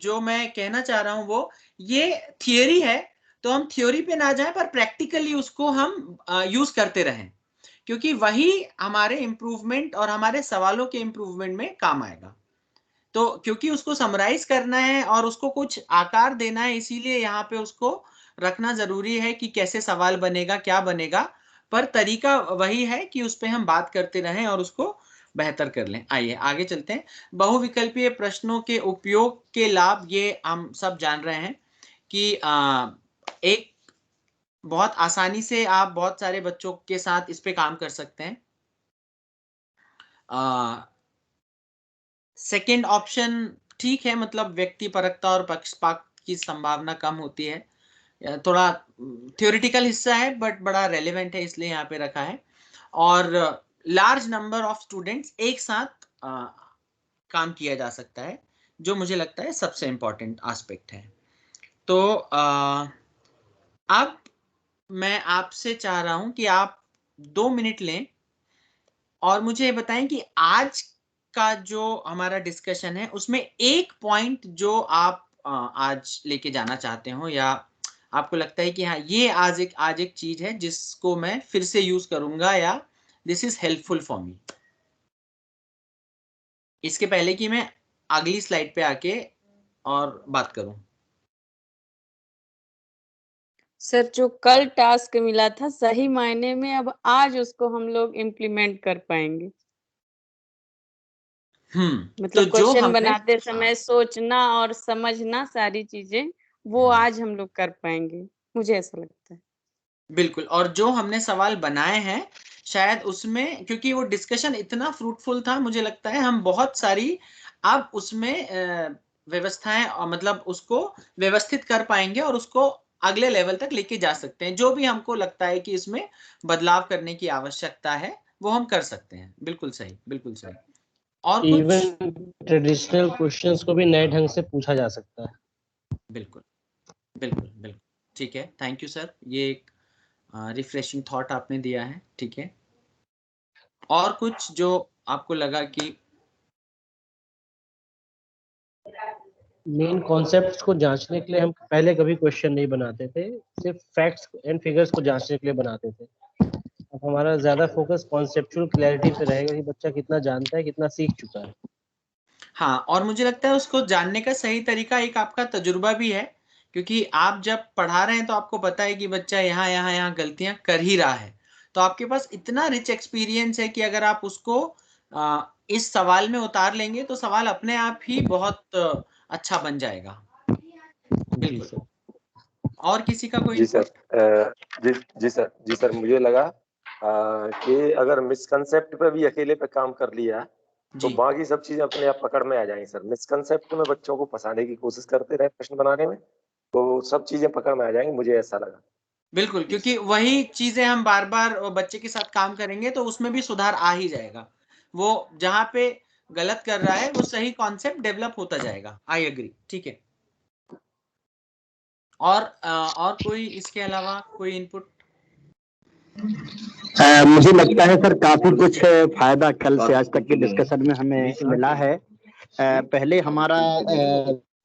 जो मैं कहना चाह रहा हूं वो ये थियोरी है, तो हम थ्योरी पे ना जाएं पर प्रैक्टिकली उसको हम यूज करते रहें, क्योंकि वही हमारे इम्प्रूवमेंट और हमारे सवालों के इम्प्रूवमेंट में काम आएगा। तो क्योंकि उसको समराइज करना है और उसको कुछ आकार देना है, इसीलिए यहाँ पे उसको रखना जरूरी है कि कैसे सवाल बनेगा, क्या बनेगा, पर तरीका वही है कि उस पर हम बात करते रहें और उसको बेहतर कर लें। आइए आगे चलते हैं। बहुविकल्पीय प्रश्नों के उपयोग के लाभ, ये हम सब जान रहे हैं कि एक बहुत आसानी से आप बहुत सारे बच्चों के साथ इस पे काम कर सकते हैं। सेकेंड ऑप्शन ठीक है, मतलब व्यक्तिपरकता और पक्षपात की संभावना कम होती है, थोड़ा थ्योरेटिकल हिस्सा है बट बड़ा रेलेवेंट है इसलिए यहाँ पे रखा है। और लार्ज नंबर ऑफ स्टूडेंट्स एक साथ काम किया जा सकता है, जो मुझे लगता है सबसे इम्पोर्टेंट एस्पेक्ट है। तो अब मैं आपसे चाह रहा हूं कि आप 2 मिनट लें और मुझे बताएं कि आज का जो हमारा डिस्कशन है उसमें एक पॉइंट जो आप आज लेके जाना चाहते हो, या आपको लगता है कि हाँ ये आज एक चीज है जिसको मैं फिर से यूज करूंगा, या this is helpful for me. इसके पहले कि मैं अगली स्लाइड पे आके और बात करूं। सर जो कल टास्क मिला था सही मायने में अब आज उसको हम लोग इम्प्लीमेंट कर पाएंगे। तो मतलब जो क्वेश्चन हमने बनाते समय सोचना और समझना सारी चीजें वो आज हम लोग कर पाएंगे, मुझे ऐसा लगता है। बिल्कुल, और जो हमने सवाल बनाए हैं शायद उसमें, क्योंकि वो डिस्कशन इतना फ्रूटफुल था, मुझे लगता है हम बहुत सारी अब उसमें व्यवस्थाएं, मतलब उसको व्यवस्थित कर पाएंगे और उसको अगले लेवल तक लेके जा सकते हैं। जो भी हमको लगता है कि इसमें बदलाव करने की आवश्यकता है वो हम कर सकते हैं। बिल्कुल सही, बिल्कुल सही। और कुछ? इवन ट्रेडिशनल क्वेश्चंस को भी नए ढंग से पूछा जा सकता है। बिल्कुल बिल्कुल बिल्कुल, ठीक है, थैंक यू सर, ये एक रिफ्रेशिंग थॉट आपने दिया है, ठीक है। और कुछ जो आपको लगा कि मेन कॉन्सेप्ट्स को जांचने के लिए हम पहले कभी क्वेश्चन नहीं बनाते थे, सिर्फ फैक्ट्स एंड फिगर्स को जांचने के लिए बनाते थे। अब हमारा ज्यादा फोकस कॉन्सेप्चुअल क्लैरिटी पे रहेगा कि बच्चा कितना जानता है, कितना सीख चुका है। हाँ, और मुझे लगता है उसको जानने का सही तरीका एक आपका तजुर्बा भी है, क्योंकि आप जब पढ़ा रहे हैं तो आपको पता है कि बच्चा यहाँ यहाँ यहाँ गलतियां कर ही रहा है, तो आपके पास इतना रिच एक्सपीरियंस है कि अगर आप उसको इस सवाल में उतार लेंगे तो सवाल अपने आप ही बहुत अच्छा बन जाएगा। बिल्कुल। और किसी का कोई? जी सर, जी सर, मुझे लगा कि अगर मिसकंसेप्ट पे भी अकेले पे काम कर लिया तो बाकी सब चीजें अपने आप पकड़ में आ जाएंगी सर। मिसकंसेप्ट में बच्चों को फंसाने की कोशिश करते रहे प्रश्न बनाने में, तो सब चीजें पकड़ में आ जाएंगी, मुझे ऐसा लगा। बिल्कुल, क्योंकि वही चीजें हम बार बार बच्चे के साथ काम करेंगे तो उसमें भी सुधार आ ही जाएगा। वो जहां पे गलत कर रहा है वो सही कॉन्सेप्ट डेवलप होता जाएगा। आई एग्री, ठीक है। और कोई इसके अलावा कोई इनपुट? मुझे लगता है सर काफी कुछ फायदा कल से आज तक के डिस्कशन में हमें मिला है। पहले हमारा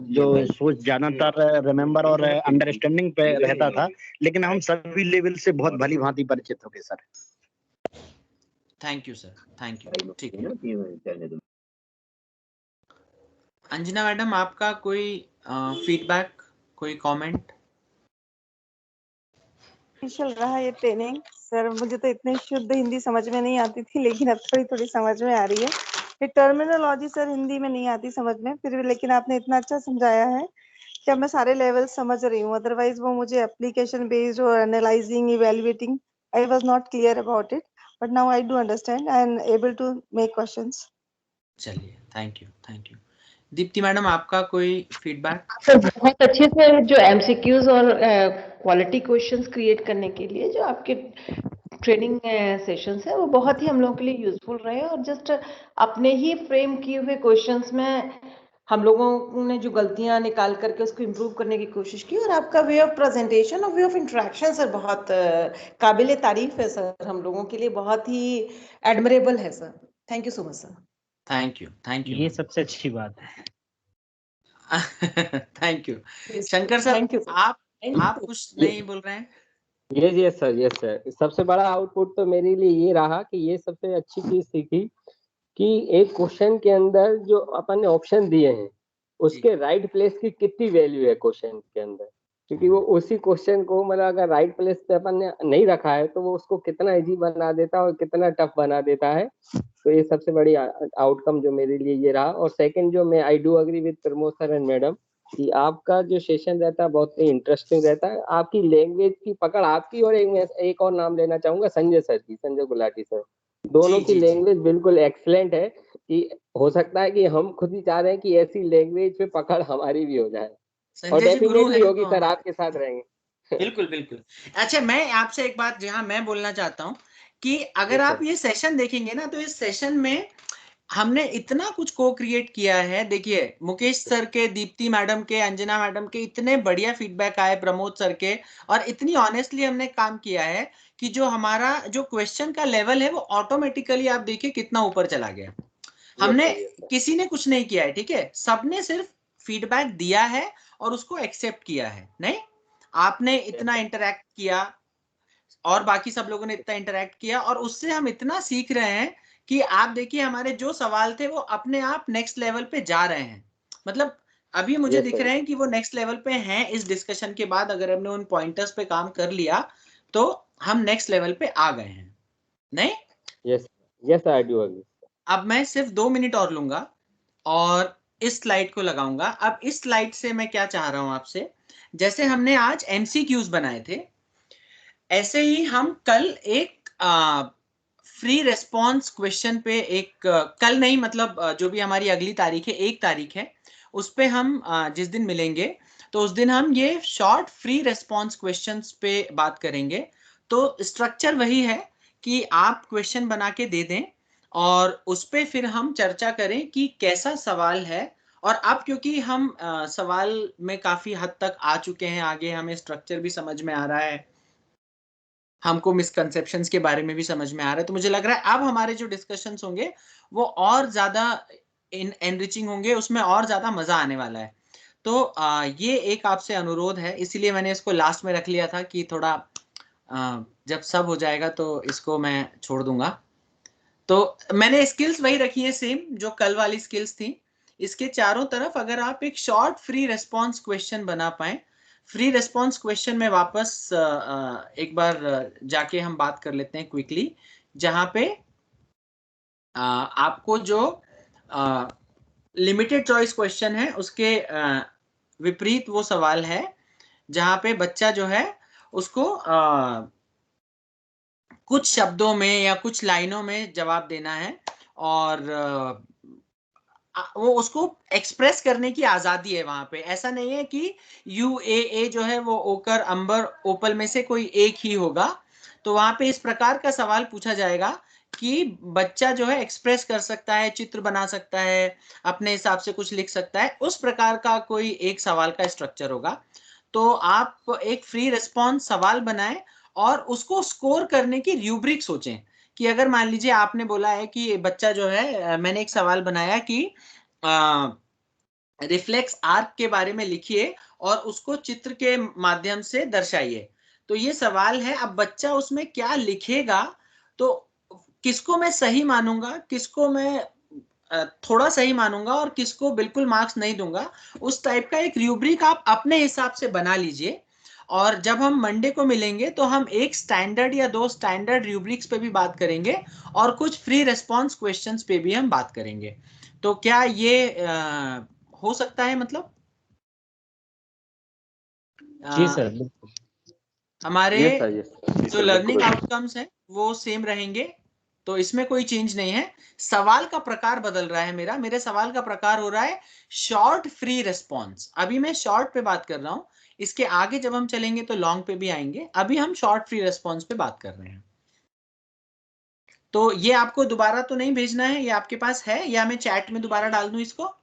जो सोच ज्यादातर रिमेम्बर और अंडरस्टैंडिंग पे रहता था, लेकिन हम सभी लेवल से बहुत भली भांति परिचित हो गए sir. Thank you sir, thank you, ठीक है। अंजना मैडम, आपका कोई फीडबैक, कोई कमेंट? चल रहा है ये ट्रेनिंग सर, मुझे तो इतनी शुद्ध हिंदी समझ में नहीं आती थी, लेकिन अब थोड़ी थोड़ी समझ में आ रही है। ये टर्मिनोलॉजी सर हिंदी में नहीं आती समझ में, फिर भी लेकिन आपने इतना अच्छा समझाया है कि अब मैं सारे लेवल समझ रही हूँ। अदरवाइज वो मुझे एप्लीकेशन बेस्ड और analysing evaluating I was not clear about it, but now I do understand and able to make questions. चलिए, थैंक यू। दीप्ति मैडम, आपका कोई फीडबैक? सर बहुत अच्छे से जो एमसीक्यूज और क्वालिटी क्वेश्चंस क्रिएट करने के लिए जो आपके ट्रेनिंग सेशंस है वो बहुत ही हम लोगों के लिए यूजफुल रहे, और जस्ट अपने ही फ्रेम किए हुए क्वेश्चंस में हम लोगों ने जो गलतियां निकाल करके उसको इम्प्रूव करने की कोशिश की, और आपका वे ऑफ प्रेजेंटेशन और वे ऑफ इंटरेक्शन सर बहुत काबिले तारीफ है सर, हम लोगों के लिए बहुत ही एडमरेबल है sir. Thank you so much sir. Thank you. ये सबसे अच्छी बात है। Thank you. Shankar sir, thank you. आप कुछ नहीं बोल रहे हैं? Yes sir. सबसे बड़ा आउटपुट तो मेरे लिए ये रहा कि ये सबसे अच्छी चीज सीखी कि एक क्वेश्चन के अंदर जो अपन ने ऑप्शन दिए हैं उसके राइट प्लेस की कितनी वैल्यू है क्वेश्चन के अंदर, क्योंकि वो उसी क्वेश्चन को मतलब अगर राइट प्लेस पे अपन ने नहीं रखा है तो वो उसको कितना इजी बना देता है और कितना टफ बना देता है। तो ये सबसे बड़ी आउटकम जो मेरे लिए ये रहा। और सेकंड जो मैं I do agree with Pramod sir and madam कि आपका जो सेशन रहता है बहुत ही इंटरेस्टिंग रहता है। आपकी लैंग्वेज की पकड़ आपकी, और एक और नाम लेना चाहूंगा संजय सर की, संजय गुलाटी सर, दोनों की लैंग्वेज बिल्कुल एक्सलेंट है कि हो सकता है कि हम खुद ही चाह रहे हैं कि ऐसी लैंग्वेज पे पकड़ हमारी भी हो जाए, और डेफिनेटली होगी सर, आपके साथ रहेंगे। बिल्कुल। अच्छा, मैं आपसे एक बात जहां मैं बोलना चाहता हूं कि अगर आप ये सेशन देखेंगे ना, तो इस सेशन में हमने इतना कुछ को क्रिएट किया है। देखिए, मुकेश सर के, दीप्ति मैडम के, अंजना मैडम के इतने बढ़िया फीडबैक आए, प्रमोद सर के, और इतनी ऑनेस्टली हमने काम किया है कि जो हमारा जो क्वेश्चन का लेवल है वो ऑटोमेटिकली आप देखिए कितना ऊपर चला गया। हमने किसी ने कुछ नहीं किया है, ठीक है, सबने सिर्फ फीडबैक दिया है और उसको एक्सेप्ट किया है। नहीं, आपने इतना इंटरैक्ट किया और बाकी सब लोगों ने इतना इंटरैक्ट किया, और उससे हम इतना सीख रहे हैं कि आप देखिए हमारे जो सवाल थे वो अपने आप नेक्स्ट लेवल पे जा रहे हैं। मतलब अभी मुझे दिख रहे हैं कि वो नेक्स्ट लेवल पे हैं। इस डिस्कशन के बाद अगर हमने उन पॉइंटर्स पे काम कर लिया तो हम नेक्स्ट लेवल पे आ गए हैं। नहीं? Yes I do agree. अब मैं सिर्फ 2 मिनट और लूंगा और इस स्लाइड को लगाऊंगा। अब इस स्लाइड से मैं क्या चाह रहा हूं आपसे, जैसे हमने आज एमसीक्यूज बनाए थे, ऐसे ही हम कल एक फ्री रेस्पॉन्स क्वेश्चन पे एक कल नहीं, मतलब जो भी हमारी अगली तारीख है, 1 तारीख है, उस पे हम जिस दिन मिलेंगे तो उस दिन हम ये शॉर्ट फ्री रेस्पॉन्स क्वेश्चंस पे बात करेंगे। तो स्ट्रक्चर वही है कि आप क्वेश्चन बना के दे दें और उस पे फिर हम चर्चा करें कि कैसा सवाल है। और अब क्योंकि हम सवाल में काफी हद तक आ चुके हैं, आगे हमें स्ट्रक्चर भी समझ में आ रहा है, हमको मिसकंसेप्शंस के बारे में भी समझ में आ रहा है, तो मुझे लग रहा है अब हमारे जो डिस्कशंस होंगे वो और ज्यादा एनरिचिंग होंगे, उसमें और ज्यादा मजा आने वाला है। तो ये एक आपसे अनुरोध है, इसीलिए मैंने इसको लास्ट में रख लिया था कि थोड़ा जब सब हो जाएगा तो इसको मैं छोड़ दूंगा। तो मैंने स्किल्स वही रखी है सेम जो कल वाली स्किल्स थी। इसके चारों तरफ अगर आप एक शॉर्ट फ्री रेस्पॉन्स क्वेश्चन बना पाए, फ्री रेस्पॉन्स क्वेश्चन में वापस एक बार जाके हम बात कर लेते हैं क्विकली, जहां पे आपको जो लिमिटेड चॉइस क्वेश्चन है उसके विपरीत वो सवाल है जहां पे बच्चा जो है उसको कुछ शब्दों में या कुछ लाइनों में जवाब देना है, और वो उसको एक्सप्रेस करने की आजादी है वहां पे। ऐसा नहीं है कि UAA जो है वो ओकर, अंबर, ओपल में से कोई एक ही होगा। तो वहां पे इस प्रकार का सवाल पूछा जाएगा कि बच्चा जो है एक्सप्रेस कर सकता है, चित्र बना सकता है, अपने हिसाब से कुछ लिख सकता है, उस प्रकार का कोई एक सवाल का स्ट्रक्चर होगा। तो आप एक फ्री रिस्पॉन्स सवाल बनाएं और उसको स्कोर करने की रूब्रिक सोचें कि अगर मान लीजिए आपने बोला है कि बच्चा जो है, मैंने एक सवाल बनाया कि रिफ्लेक्स आर्क के बारे में लिखिए और उसको चित्र के माध्यम से दर्शाइए। तो ये सवाल है, अब बच्चा उसमें क्या लिखेगा, तो किसको मैं सही मानूंगा, किसको मैं थोड़ा सही मानूंगा और किसको बिल्कुल मार्क्स नहीं दूंगा, उस टाइप का एक रूब्रिक आप अपने हिसाब से बना लीजिए और जब हम मंडे को मिलेंगे तो हम एक स्टैंडर्ड या 2 स्टैंडर्ड रूब्रिक्स पे भी बात करेंगे और कुछ फ्री रिस्पॉन्स क्वेश्चंस पे भी हम बात करेंगे। तो क्या ये हो सकता है? मतलब जी सर, बिल्कुल। हमारे यस सर, यस जो लर्निंग आउटकम्स हैं वो सेम रहेंगे, तो इसमें कोई चेंज नहीं है। सवाल का प्रकार बदल रहा है। मेरे सवाल का प्रकार हो रहा है शॉर्ट फ्री रिस्पॉन्स। अभी मैं शॉर्ट पे बात कर रहा हूं, इसके आगे जब हम चलेंगे तो लॉन्ग पे भी आएंगे। अभी हम शॉर्ट फ्री रिस्पॉन्स पे बात कर रहे हैं। तो ये आपको दोबारा तो नहीं भेजना है, ये आपके पास है, या मैं चैट में दोबारा डाल दूं इसको?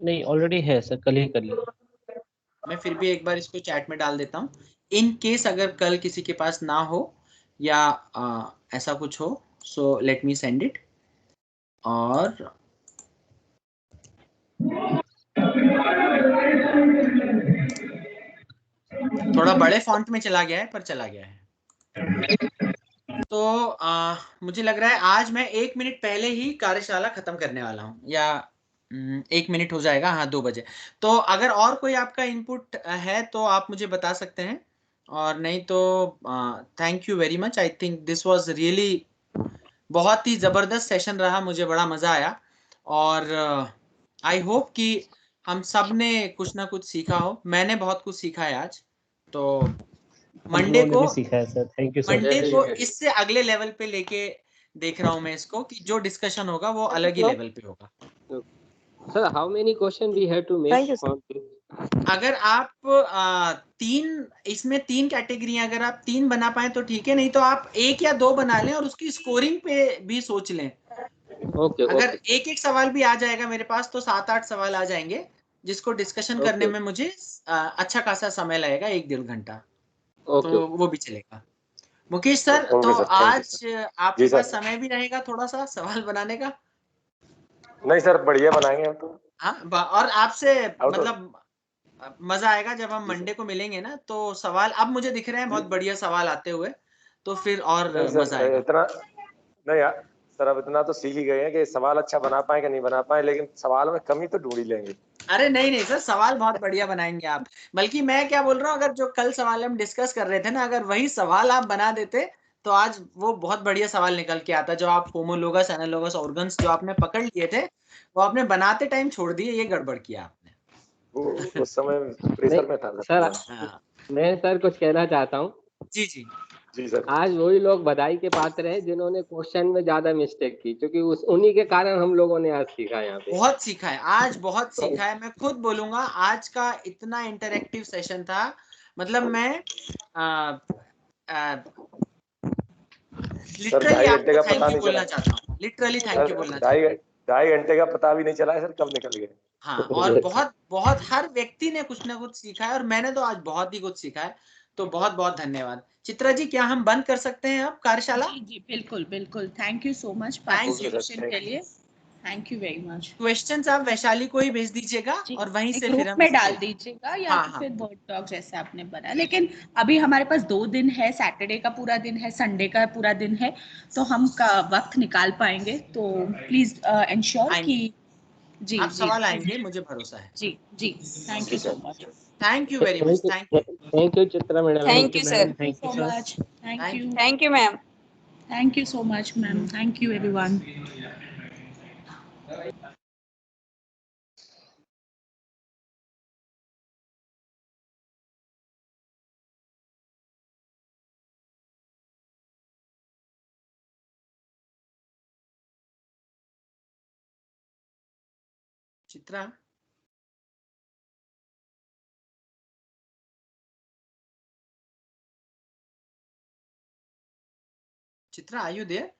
नहीं, ऑलरेडी है सर, कल ही कर लिया। मैं फिर भी एक बार इसको चैट में डाल देता हूं, इन केस अगर कल किसी के पास ना हो या ऐसा कुछ हो। So let me send it. और थोड़ा बड़े फॉन्ट में चला गया है, पर चला गया है। तो मुझे लग रहा है आज मैं 1 मिनट पहले ही कार्यशाला खत्म करने वाला हूँ, या 1 मिनट हो जाएगा, हाँ 2 बजे। तो अगर और कोई आपका इनपुट है तो आप मुझे बता सकते हैं, और नहीं तो thank you very much. I think this was really बहुत ही ज़बरदस्त सेशन रहा, मुझे बड़ा मज़ा आया। और आई होप कि हम सब ने कुछ ना कुछ सीखा हो। मैंने बहुत कुछ सीखा है आज। तो हम मंडे लोगों ने को भी सीखा है sir, thank you sir. Monday को इससे अगले लेवल पे लेके देख रहा हूं मैं इसको, कि जो डिस्कशन होगा वो अलग ही लेवल पे होगा। Sir, how many question we have to make Thank you, sir. on this? अगर आप इसमें 3 कैटेगरी, अगर आप 3 बना पाए तो ठीक है, नहीं तो आप 1 या 2 बना लें और उसकी स्कोरिंग पे भी सोच लें। Okay, अगर okay, एक एक सवाल भी आ जाएगा मेरे पास तो 7-8 सवाल आ जाएंगे, जिसको डिस्कशन करने okay, में मुझे अच्छा खासा समय लगेगा, 1-1.5 घंटा। okay, तो okay. वो भी चलेगा। मुकेश सर, तो ओके सर, थैंक यू आज सर। आपके जी पास सर। समय भी रहेगा थोड़ा सा सवाल बनाने का? नहीं सर, बढ़िया बनाएंगे हम तो। हाँ, और आपसे आउट ऑफ मतलब मजा आएगा जब हम जी सर। मंडे को मिलेंगे ना, तो सवाल अब मुझे दिख रहे हैं जी बहुत बढ़िया सवाल आते हुए, तो फिर और नहीं मजा सर, आएगा। इतना नहीं यार सर, अब इतना तो सीख ही गए हैं कि सवाल अच्छा बना पाए कि नहीं बना पाए, लेकिन सवाल में कमी तो ढूंढ ही लेंगे। अरे नहीं नहीं सर, सवाल बहुत बढ़िया बनाएंगे आप। बल्कि मैं क्या बोल रहा हूँ, अगर जो कल सवाल हम डिस्कस कर रहे थे ना, अगर वही सवाल आप बना देते तो आज वो बहुत बढ़िया सवाल निकल के आता। जो आप होमोलोगस एनालोगस ऑर्गन्स जो आपने पकड़ लिए थे, वो आपने बनाते टाइम छोड़ दिए, ये गड़बड़ किया आपने। वो उस समय प्रेशर में था सर, हाँ मैं सर कुछ कहना चाहता हूँ। जी जी। जी सर। आज वही लोग बधाई के पात्र हैं जिन्होंने क्वेश्चन में ज्यादा मिस्टेक की, क्योंकि उन्हीं के कारण हम लोगों ने आज सीखा यहाँ पे। बहुत सीखा है आज, बहुत सीखा है। मैं खुद बोलूंगा आज का इतना इंटरेक्टिव सेशन था। मतलब मैं सर लिटरली 2.5 घंटे आपको का थैंक पता यू नहीं चला। बोलना चाहता हूँ, लिटरली थैंक सर यू बोलना ढाई चाहता हूँ। ढाई घंटे का पता भी नहीं चला है सर, कब निकल गए। हाँ, और बहुत बहुत हर व्यक्ति ने कुछ ना कुछ सीखा है, और मैंने तो आज बहुत ही कुछ सीखा है। तो बहुत बहुत धन्यवाद। चित्रा जी, क्या हम बंद कर सकते हैं अब कार्यशाला? जी जी, बिल्कुल बिल्कुल। Thank you so much thank okay you. Sir, participation के थैंक लिए। Thank you very much. Questions आप वैशाली को ही भेज दीजिएगा, जी, और वहीं एक से फिर ग्रुप हम में इसको। डाल दीजिएगा, या हाँ तो हाँ फिर वर्ड डॉक जैसे आपने बनाया। लेकिन अभी हमारे पास 2 दिन है, सैटरडे का पूरा दिन है, संडे का पूरा दिन है, तो हम का वक्त निकाल पाएंगे। तो प्लीज इंश्योर कि आएंगे, जी आप जी सवाल आएंगे, मुझे भरोसा है। जी जी। थैंक जी you so sir. Much. Thank you very much, thank you. Thank you Chitra madam. Thank you sir. Thank you so much. Thank thank you. Thank you ma'am. Thank you so much ma'am. Thank you everyone. Chitra, Chitra, are you there?